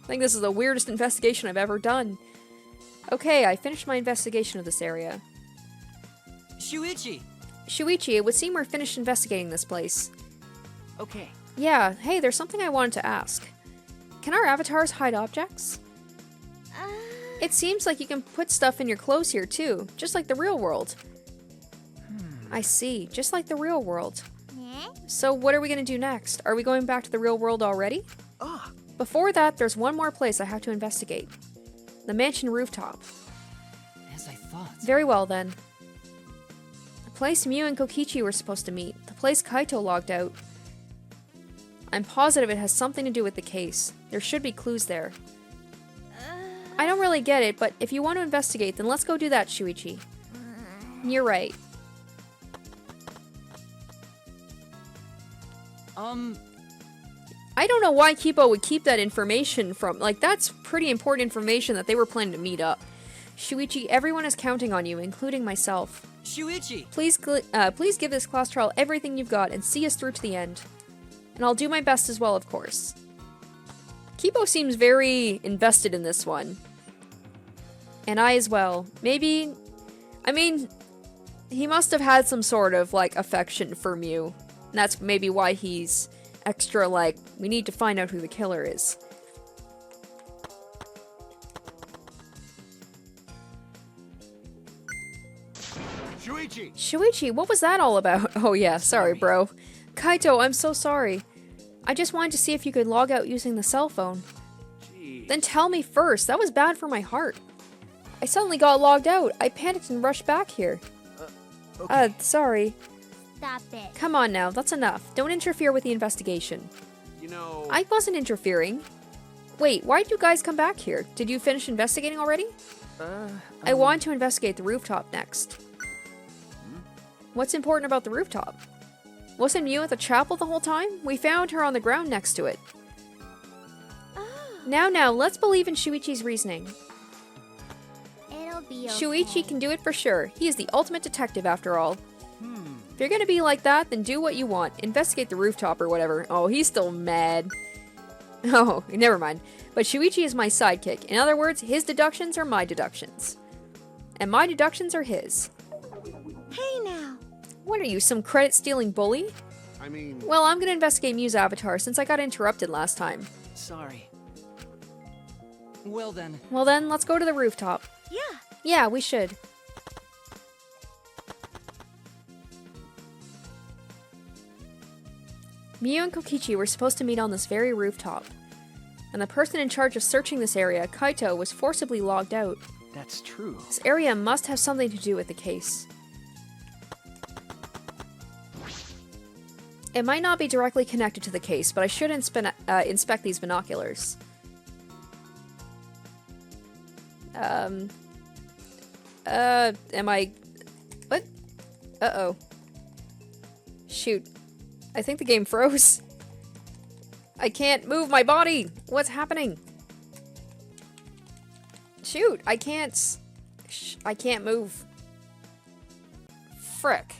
I think this is the weirdest investigation I've ever done. Okay, I finished my investigation of this area. Shuichi! Shuichi, it would seem we're finished investigating this place. Okay. Yeah, hey, there's something I wanted to ask. Can our avatars hide objects? It seems like you can put stuff in your clothes here too, just like the real world. I see, just like the real world. So what are we gonna do next? Are we going back to the real world already? Ah, Before that, there's one more place I have to investigate. The mansion rooftop. as I thought. Very well then. The place Mew and Kokichi were supposed to meet. The place Kaito logged out. I'm positive it has something to do with the case. There should be clues there. I don't really get it, but if you want to investigate, then let's go do that, Shuichi. You're right. I don't know why Kipo would keep that information from... Like, that's pretty important information that they were planning to meet up. Shuichi, everyone is counting on you, including myself. Shuichi! Please give this class trial everything you've got and see us through to the end. And I'll do my best as well, of course. Kipo seems very invested in this one. And I as well. Maybe... I mean... He must have had some sort of, like, affection for Mew. And that's maybe why he's extra, like, we need to find out who the killer is. Shuichi! Shuichi, what was that all about? Oh yeah, sorry, bro. Kaito, I'm so sorry. I just wanted to see if you could log out using the cell phone. Jeez. Then tell me first, that was bad for my heart. I suddenly got logged out. I panicked and rushed back here. Okay. Sorry. Stop it. Come on now, that's enough. Don't interfere with the investigation. You know... I wasn't interfering. Wait, why did you guys come back here? Did you finish investigating already? I want to investigate the rooftop next. What's important about the rooftop? Wasn't Mew at the chapel the whole time? We found her on the ground next to it. Now, let's believe in Shuichi's reasoning. It'll be okay. Shuichi can do it for sure. He is the ultimate detective after all. If you're gonna be like that, then do what you want. Investigate the rooftop or whatever. Oh, he's still mad. Oh, never mind. But Shuichi is my sidekick. In other words, his deductions are my deductions. And my deductions are his. Hey now. What are you, some credit-stealing bully? I mean... Well, I'm gonna investigate Mew's avatar since I got interrupted last time. Sorry. Well then. Well then, let's go to the rooftop. Yeah. Yeah, we should. Mew and Kokichi were supposed to meet on this very rooftop. And the person in charge of searching this area, Kaito, was forcibly logged out. That's true. This area must have something to do with the case. It might not be directly connected to the case, but I should inspect these binoculars. Am I... What? Uh-oh. Shoot. I think the game froze. I can't move my body! What's happening? Shoot, I can't move. Frick.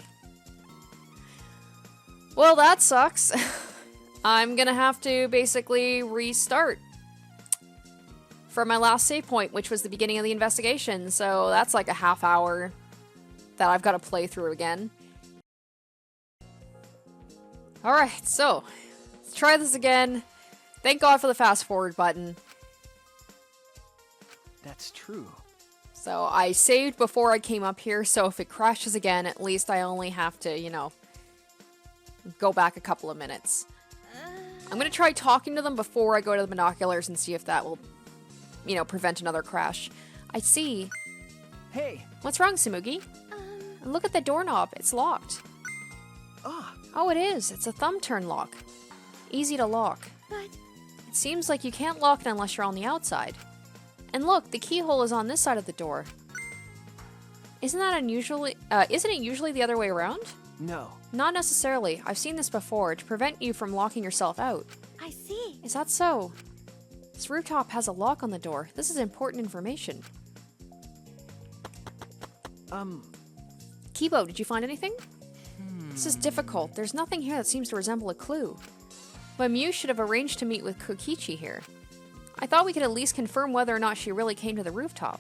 Well, that sucks. I'm gonna have to basically restart from my last save point, which was the beginning of the investigation, so that's like a half hour that I've got to play through again. Alright, so let's try this again. Thank God for the fast forward button. That's true. So I saved before I came up here, so if it crashes again, at least I only have to, you know, go back a couple of minutes. I'm gonna try talking to them before I go to the binoculars and see if that will, you know, prevent another crash. I see. Hey! What's wrong, Tsumugi? Look at the doorknob. It's locked. Ah! Oh, it is. It's a thumb turn lock. Easy to lock. But It seems like you can't lock it unless you're on the outside. And look, the keyhole is on this side of the door. Isn't it usually the other way around? No. Not necessarily. I've seen this before to prevent you from locking yourself out. I see. Is that so? This rooftop has a lock on the door. This is important information. Kibo, did you find anything? This is difficult. There's nothing here that seems to resemble a clue. But Mew should have arranged to meet with Kokichi here. I thought we could at least confirm whether or not she really came to the rooftop.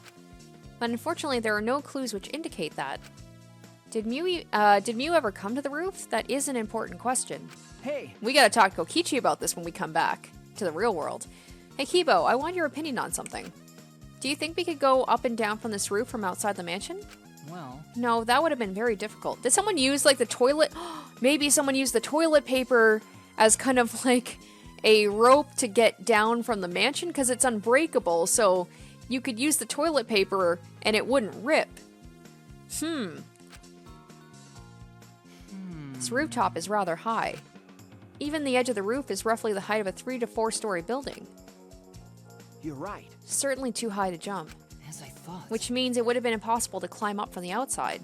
But unfortunately, there are no clues which indicate that. Did Mew ever come to the roof? That is an important question. Hey, We gotta talk to Kokichi about this when we come back to the real world. Hey Kibo, I want your opinion on something. Do you think we could go up and down from this roof from outside the mansion? well, No, that would have been very difficult. Did someone use like the toilet? Maybe someone used the toilet paper as kind of like a rope to get down from the mansion because it's unbreakable, so you could use the toilet paper and it wouldn't rip. This rooftop is rather high. Even the edge of the roof is roughly the height of a 3 to 4 story building. you're right. Certainly too high to jump, As I thought. which means it would have been impossible to climb up from the outside.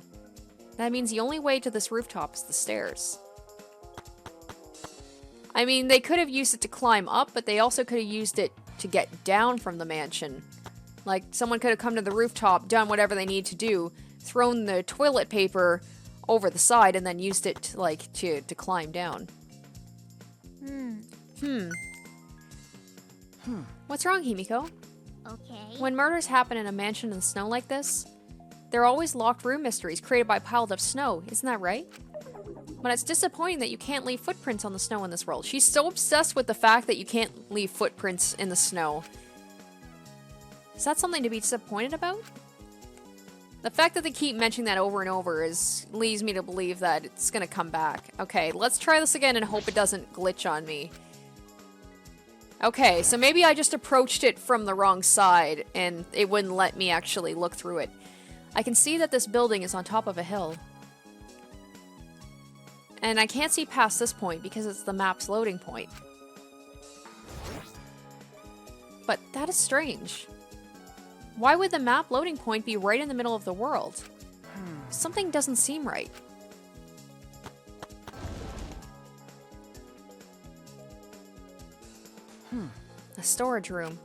That means the only way to this rooftop is the stairs. I mean, they could have used it to climb up, but they also could have used it to get down from the mansion. Like, someone could have come to the rooftop, done whatever they need to do, thrown the toilet paper over the side, and then used it to, like, to climb down. What's wrong, Himiko? Okay. When murders happen in a mansion in the snow like this, there are always locked room mysteries created by piled up snow, isn't that right? But it's disappointing that you can't leave footprints on the snow in this world. She's so obsessed with the fact that you can't leave footprints in the snow. Is that something to be disappointed about? The fact that they keep mentioning that over and over leads me to believe that it's gonna come back. Okay, let's try this again and hope it doesn't glitch on me. Okay, so maybe I just approached it from the wrong side and it wouldn't let me actually look through it. I can see that this building is on top of a hill. And I can't see past this point because it's the map's loading point. But that is strange. Why would the map loading point be right in the middle of the world? Something doesn't seem right. A storage room.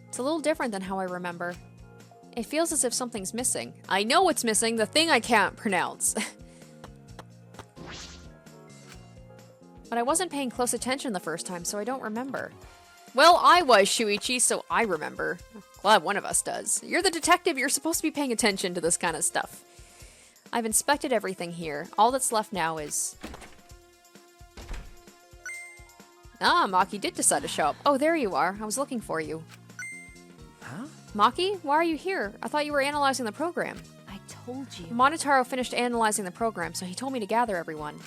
It's a little different than how I remember. It feels as if something's missing. I know what's missing, the thing I can't pronounce. But I wasn't paying close attention the first time, so I don't remember. Well, I was, Shuichi, so I remember. Glad one of us does. You're the detective, you're supposed to be paying attention to this kind of stuff. I've inspected everything here. All that's left now is... Ah, Maki did decide to show up. Oh, there you are. I was looking for you. Huh? Maki, why are you here? I thought you were analyzing the program. I told you. Monotaro finished analyzing the program, so he told me to gather everyone.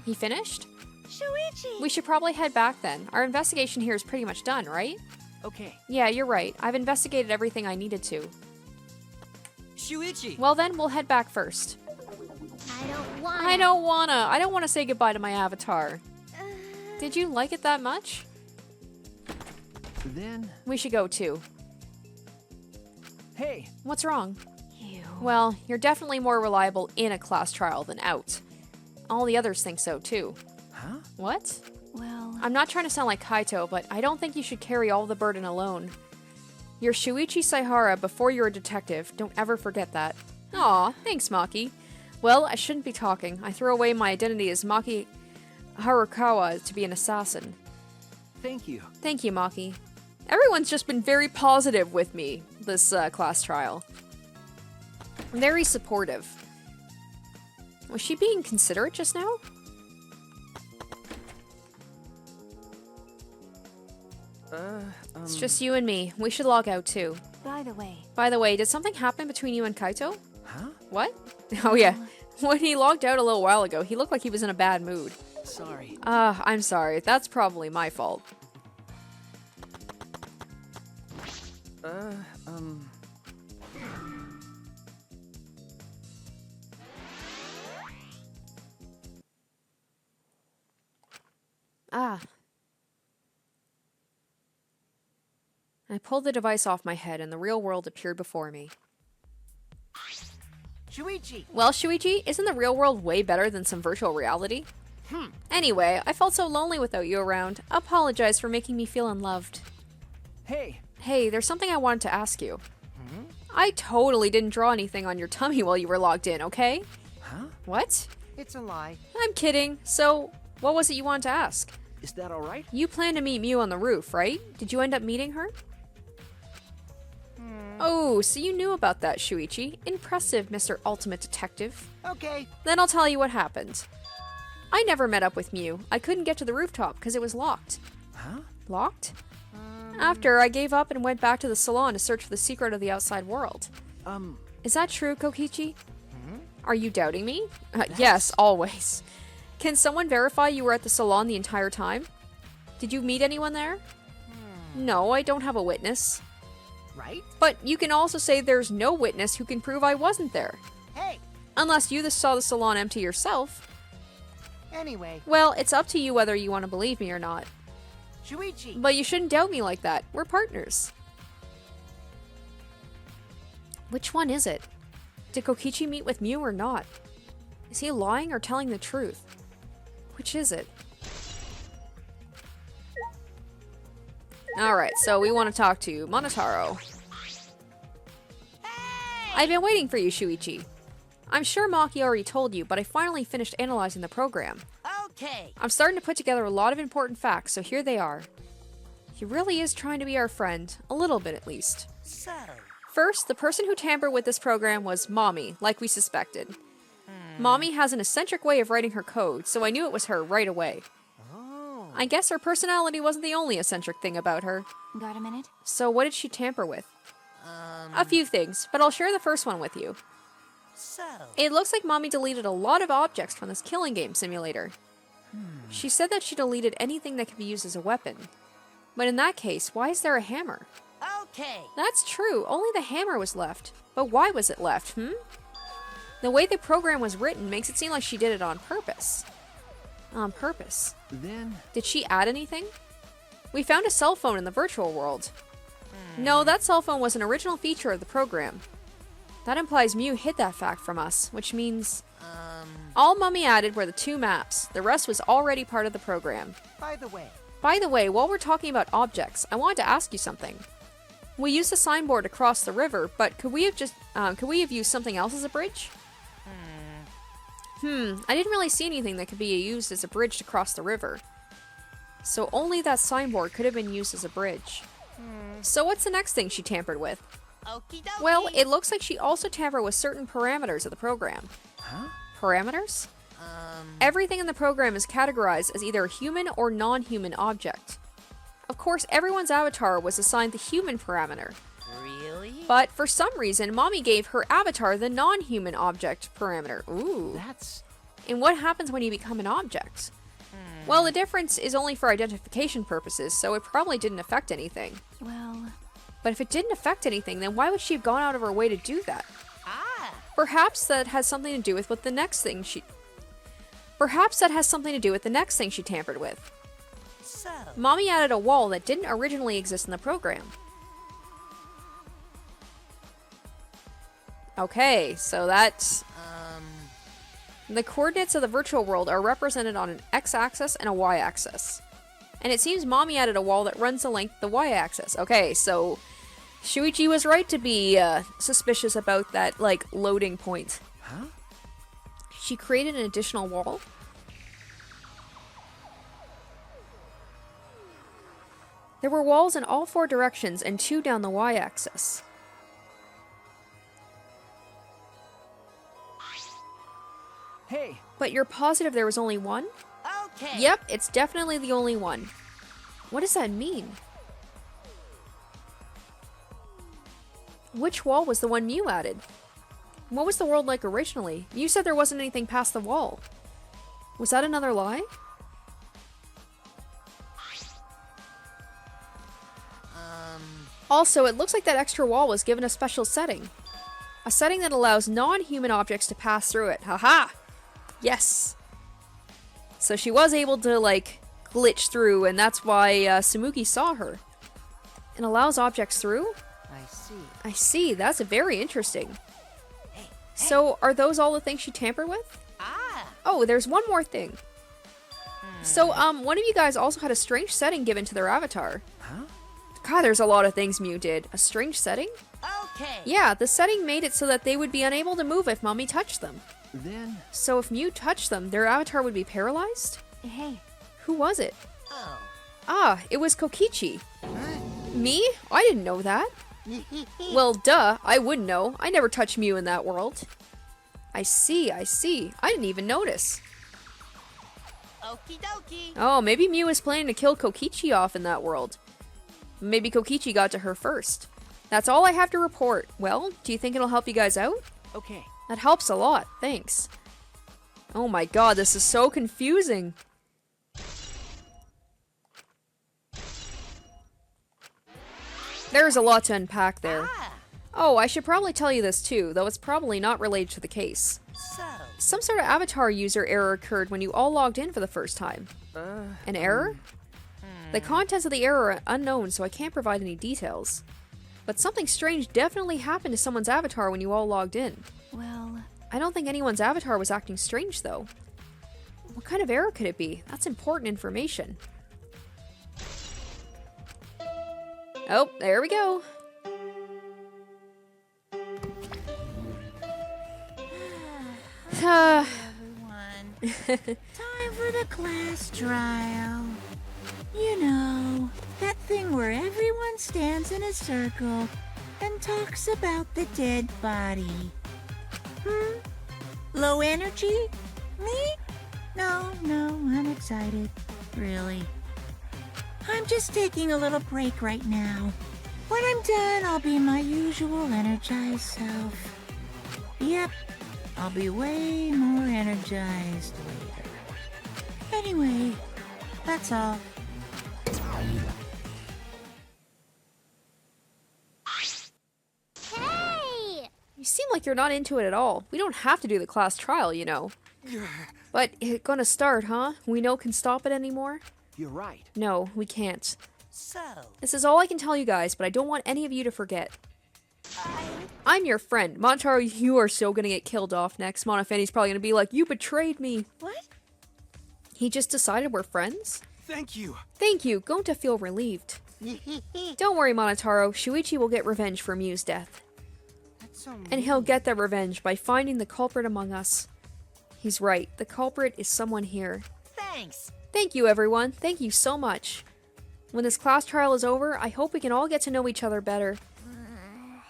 He finished? Shuichi! We should probably head back then. Our investigation here is pretty much done, right? Okay. Yeah, you're right. I've investigated everything I needed to. Shuichi! Well then, we'll head back first. I don't want. I don't wanna say goodbye to my avatar. Did you like it that much? Then, We should go too. hey, What's wrong? Well, you're definitely more reliable in a class trial than out. All the others think so too. huh? What? Well, I'm not trying to sound like Kaito, but I don't think you should carry all the burden alone. You're Shuichi Saihara before you're a detective. Don't ever forget that. Aw, thanks, Maki. Well, I shouldn't be talking. I threw away my identity as Maki Harukawa to be an assassin. Thank you. Thank you, Maki. Everyone's just been very positive with me this class trial. Very supportive. Was she being considerate just now? It's just you and me. We should log out too. by the way, By the way, did something happen between you and Kaito? Huh? What? Oh yeah. When he logged out a little while ago, he looked like he was in a bad mood. Sorry. I'm sorry. That's probably my fault. Ah. I pulled the device off my head and the real world appeared before me. Shuichi! Well, Shuichi, isn't the real world way better than some virtual reality? Anyway, I felt so lonely without you around. Apologize for making me feel unloved. Hey, Hey, there's something I wanted to ask you. I totally didn't draw anything on your tummy while you were logged in, okay? huh? What? It's a lie. I'm kidding. So, what was it you wanted to ask? Is that all right? You planned to meet Mew on the roof, right? Did you end up meeting her? Oh, so you knew about that, Shuichi. Impressive, Mr. Ultimate Detective. Okay. Then I'll tell you what happened. I never met up with Mew. I couldn't get to the rooftop because it was locked. Huh? Locked? After, I gave up and went back to the salon to search for the secret of the outside world. Is that true, Kokichi? Are you doubting me? Yes, always. Can someone verify you were at the salon the entire time? Did you meet anyone there? No, I don't have a witness. Right? But you can also say there's no witness who can prove I wasn't there. Hey! Unless you saw the salon empty yourself. Anyway, Well, it's up to you whether you want to believe me or not. Shuichi! But you shouldn't doubt me like that. We're partners. Which one is it? Did Kokichi meet with Mew or not? Is he lying or telling the truth? Which is it? Alright, so we want to talk to Monotaro. I've been waiting for you, Shuichi. I'm sure Maki already told you, but I finally finished analyzing the program. Okay. I'm starting to put together a lot of important facts, so here they are. He really is trying to be our friend, a little bit at least. So, First, the person who tampered with this program was Mommy, like we suspected. Mommy has an eccentric way of writing her code, so I knew it was her right away. I guess her personality wasn't the only eccentric thing about her. Got a minute? So what did she tamper with? A few things, but I'll share the first one with you. so. It looks like Mommy deleted a lot of objects from this killing game simulator. She said that she deleted anything that could be used as a weapon. But in that case, why is there a hammer? Okay. That's true, only the hammer was left. But why was it left, The way the program was written makes it seem like she did it on purpose. On purpose. Then, Did she add anything? We found a cell phone in the virtual world. No, that cell phone was an original feature of the program. That implies Mew hid that fact from us, which means... All Mummy added were the 2 maps. The rest was already part of the program. By the way, By the way, while we're talking about objects, I wanted to ask you something. We used the signboard to cross the river, but could we have used something else as a bridge? I didn't really see anything that could be used as a bridge to cross the river. So only that signboard could have been used as a bridge. So what's the next thing she tampered with? Okie dokie. Well, it looks like she also tampered with certain parameters of the program. huh? Parameters? Everything in the program is categorized as either a human or non-human object. Of course, everyone's avatar was assigned the human parameter, Really? but for some reason, Mommy gave her avatar the non-human object parameter. Ooh. That's... And what happens when you become an object? Well, the difference is only for identification purposes, so it probably didn't affect anything. Well, But if it didn't affect anything, then why would she have gone out of her way to do that? Ah. Perhaps that has something to do with what the next thing she... Perhaps that has something to do with the next thing she tampered with. So. Mommy added a wall that didn't originally exist in the program. Okay, so that's... The coordinates of the virtual world are represented on an x-axis and a y-axis. And it seems Mommy added a wall that runs the length of the y-axis. Okay, so... Shuichi was right to be suspicious about that, like, loading point. Huh? She created an additional wall? There were walls in all 4 directions and 2 down the y-axis. Hey, But you're positive there was only one? Okay. Yep, it's definitely the only one. What does that mean? Which wall was the one Mew added? What was the world like originally? You said there wasn't anything past the wall. Was that another lie? Also, it looks like that extra wall was given a special setting. A setting that allows non-human objects to pass through it. Haha! Yes! So she was able to, like, glitch through, and that's why Sumugi saw her. And allows objects through? I see. I see, that's very interesting. So, are those all the things you tampered with? Ah. Oh, there's one more thing. So, one of you guys also had a strange setting given to their avatar. Huh? God, there's a lot of things Mew did. A strange setting? Okay. Yeah, the setting made it so that they would be unable to move if Mommy touched them. Then, So if Mew touched them, their avatar would be paralyzed? Hey, Who was it? Oh. Ah, it was Kokichi. Me? I didn't know that. Well, duh, I would know. I never touched Mew in that world. I see, I see. I didn't even notice. Okie dokie. Oh, maybe Mew was planning to kill Kokichi off in that world. Maybe Kokichi got to her first. That's all I have to report. Well, do you think it'll help you guys out? okay. That helps a lot, thanks. Oh my god, this is so confusing. There's a lot to unpack there. Ah. Oh, I should probably tell you this too, though it's probably not related to the case. So. Some sort of avatar user error occurred when you all logged in for the first time. An error? The contents of the error are unknown, so I can't provide any details. But something strange definitely happened to someone's avatar when you all logged in. well, I don't think anyone's avatar was acting strange, though. What kind of error could it be? That's important information. Oh, there we go. Everyone. Time for the class trial. You know, that thing where everyone stands in a circle and talks about the dead body. Low energy? Me? No, I'm excited. Really. I'm just taking a little break right now. When I'm done, I'll be my usual energized self. Yep, I'll be way more energized later. Anyway, that's all. Hey! You seem like you're not into it at all. We don't have to do the class trial, you know. But it's gonna start, huh? We no can stop it anymore? You're right. No, we can't. So. This is all I can tell you guys, but I don't want any of you to forget. I'm your friend. Montaro, you are so gonna get killed off next. Monofani's probably gonna be like, you betrayed me. What? He just decided we're friends? Thank you. Thank you. Going to feel relieved. Don't worry, Monotaro. Shuichi will get revenge for Mew's death. That's so And he'll get that revenge by finding the culprit among us. He's right. The culprit is someone here. Thanks. Thank you, everyone. Thank you so much. When this class trial is over, I hope we can all get to know each other better.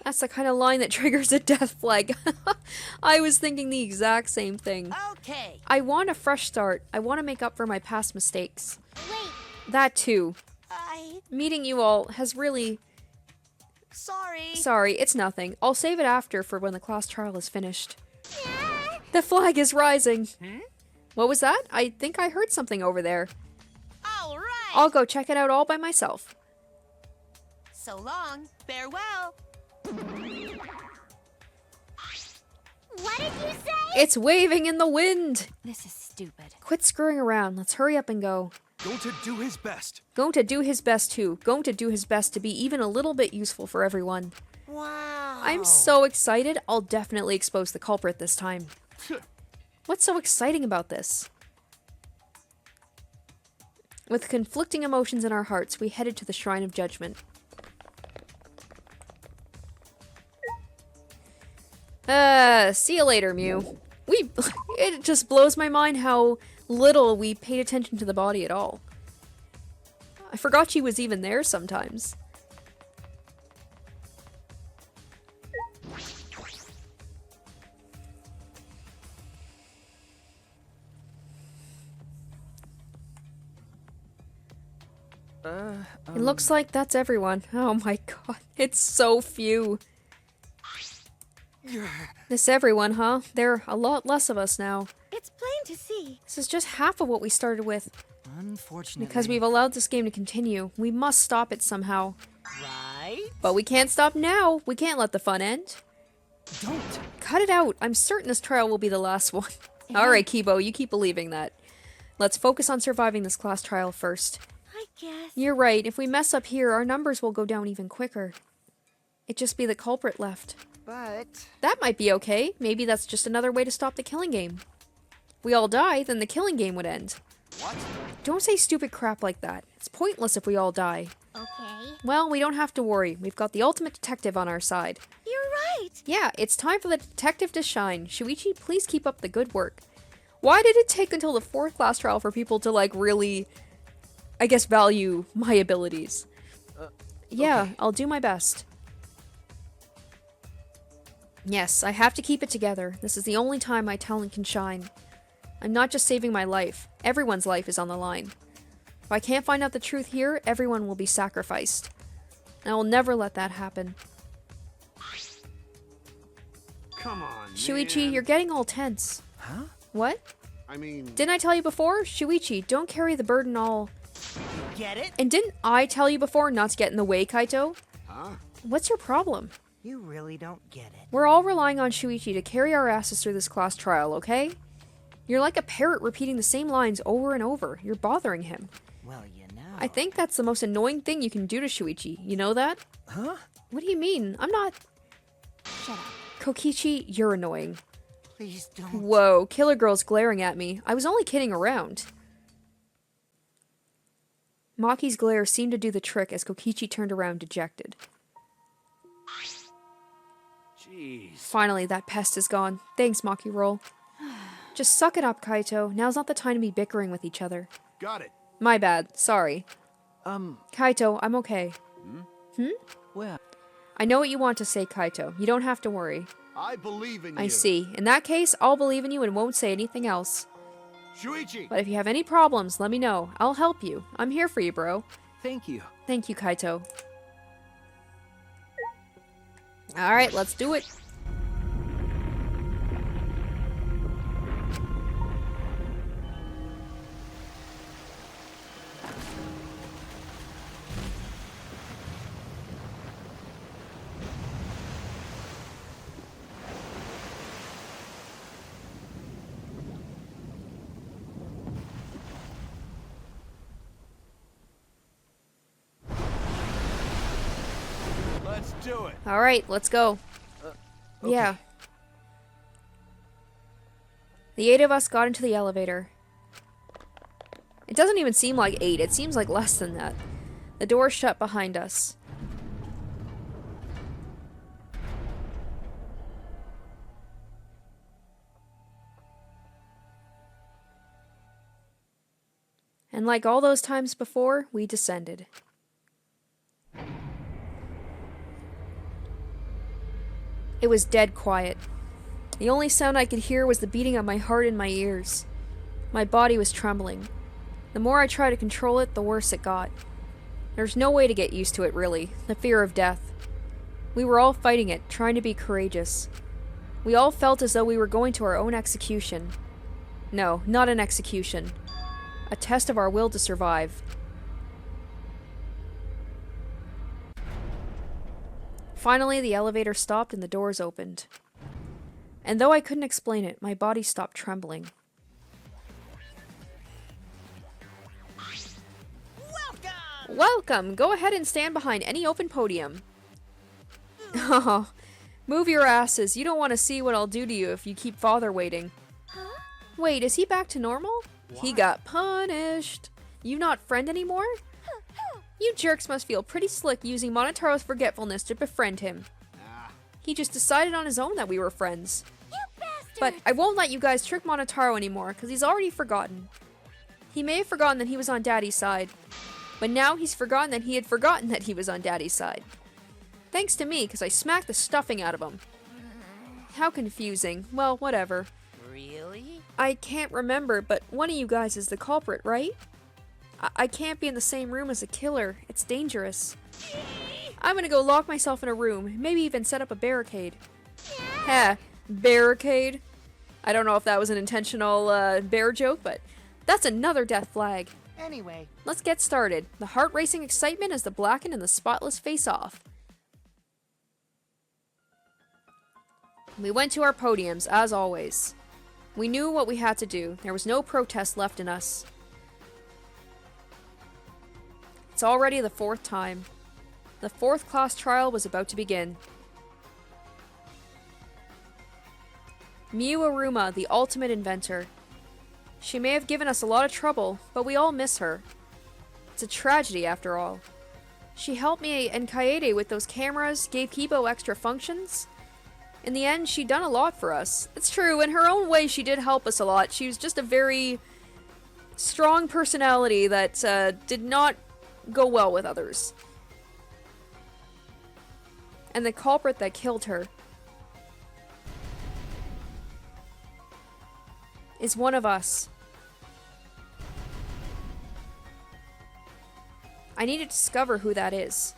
That's the kind of line that triggers a death flag. I was thinking the exact same thing. Okay. I want a fresh start. I want to make up for my past mistakes. Wait, That too. I. Meeting you all has really... Sorry. Sorry, it's nothing. I'll save it after for when the class trial is finished. The flag is rising. What was that? I think I heard something over there. All right. I'll go check it out all by myself. So long. Farewell. what did you say? It's waving in the wind. this is stupid. Quit screwing around. Let's hurry up and go. Going to do his best. Going to do his best too. Going to do his best to be even a little bit useful for everyone. Wow. I'm so excited. I'll definitely expose the culprit this time. What's so exciting about this? With conflicting emotions in our hearts, we headed to the Shrine of Judgment. See you later, Mew. It just blows my mind how little we paid attention to the body at all. I forgot she was even there sometimes. It looks like that's everyone. Oh my god, it's so few. This everyone, huh? There are a lot less of us now. It's plain to see. This is just half of what we started with. Unfortunately. Because we've allowed this game to continue. We must stop it somehow. Right? But we can't stop now. We can't let the fun end. Don't. Cut it out. I'm certain this trial will be the last one. Alright, Kibo, you keep believing that. Let's focus on surviving this class trial first. I guess. You're right. If we mess up here, our numbers will go down even quicker. It'd just be the culprit left. But That might be okay. Maybe that's just another way to stop the killing game. If we all die, then the killing game would end. What? Don't say stupid crap like that. It's pointless if we all die. Okay. Well, we don't have to worry. We've got the ultimate detective on our side. You're right. Yeah, it's time for the detective to shine. Shuichi, please keep up the good work. Why did it take until the 4th class trial for people to, like, really, I guess, value my abilities? Yeah, okay. I'll do my best. Yes, I have to keep it together. This is the only time my talent can shine. I'm not just saving my life. Everyone's life is on the line. If I can't find out the truth here, everyone will be sacrificed. I will never let that happen. Come on, Shuichi, man. you're getting all tense. Huh? What? I mean, Didn't I tell you before? Shuichi, don't carry the burden all... Get it? And didn't I tell you before not to get in the way, Kaito? huh? What's your problem? you really don't get it. We're all relying on Shuichi to carry our asses through this class trial, okay? You're like a parrot repeating the same lines over and over. You're bothering him. Well, you know. I think that's the most annoying thing you can do to Shuichi. You know that? Huh? What do you mean? I'm not... Shut up. Kokichi, you're annoying. Please don't. Whoa, Killer Girl's glaring at me. I was only kidding around. Maki's glare seemed to do the trick as Kokichi turned around dejected. Jeez. Finally, that pest is gone. Thanks, Maki Roll. Just suck it up, Kaito. Now's not the time to be bickering with each other. Got it. My bad. Sorry. Kaito, I'm okay. Well, I know what you want to say, Kaito. You don't have to worry. I believe in you. I see. In that case, I'll believe in you and won't say anything else. Shuichi. But if you have any problems, let me know. I'll help you. I'm here for you, bro. thank you. Thank you, Kaito. Alright, let's do it. Let's do it. Alright, let's go. Okay. Yeah. The 8 of us got into the elevator. It doesn't even seem like 8, it seems like less than that. The door shut behind us. And like all those times before, we descended. It was dead quiet. The only sound I could hear was the beating of my heart in my ears. My body was trembling. The more I tried to control it, the worse it got. There's no way to get used to it, really. The fear of death. We were all fighting it, trying to be courageous. We all felt as though we were going to our own execution. No, not an execution. A test of our will to survive. Finally, the elevator stopped and the doors opened. And though I couldn't explain it, my body stopped trembling. Welcome! Go ahead and stand behind any open podium. Oh, move your asses. You don't want to see what I'll do to you if you keep father waiting. Wait, is he back to normal? He got punished. You not friend anymore? You jerks must feel pretty slick using Monotaro's forgetfulness to befriend him. He just decided on his own that we were friends. But I won't let you guys trick Monotaro anymore, because he's already forgotten. He may have forgotten that he was on Daddy's side, but now he's forgotten that he had forgotten that he was on Daddy's side. Thanks to me, because I smacked the stuffing out of him. How confusing. Well, whatever. Really? I can't remember, but one of you guys is the culprit, right? I can't be in the same room as a killer. It's dangerous. I'm gonna go lock myself in a room, maybe even set up a barricade. Ha! Barricade? I don't know if that was an intentional bear joke, but that's another death flag. Anyway, Let's get started. The heart-racing excitement as the blackened and the spotless face off. We went to our podiums, as always. We knew what we had to do. There was no protest left in us. It's already the 4th time. The 4th class trial was about to begin. Miu Aruma, the ultimate inventor. She may have given us a lot of trouble, but we all miss her. It's a tragedy after all. She helped me and Kaede with those cameras, gave Kibo extra functions. In the end, she done a lot for us. It's true, in her own way she did help us a lot. She was just a very strong personality that did not go well with others. And the culprit that killed her is one of us. I need to discover who that is.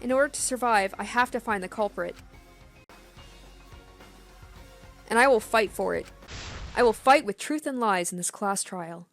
In order to survive, I have to find the culprit. And I will fight for it. I will fight with truth and lies in this class trial.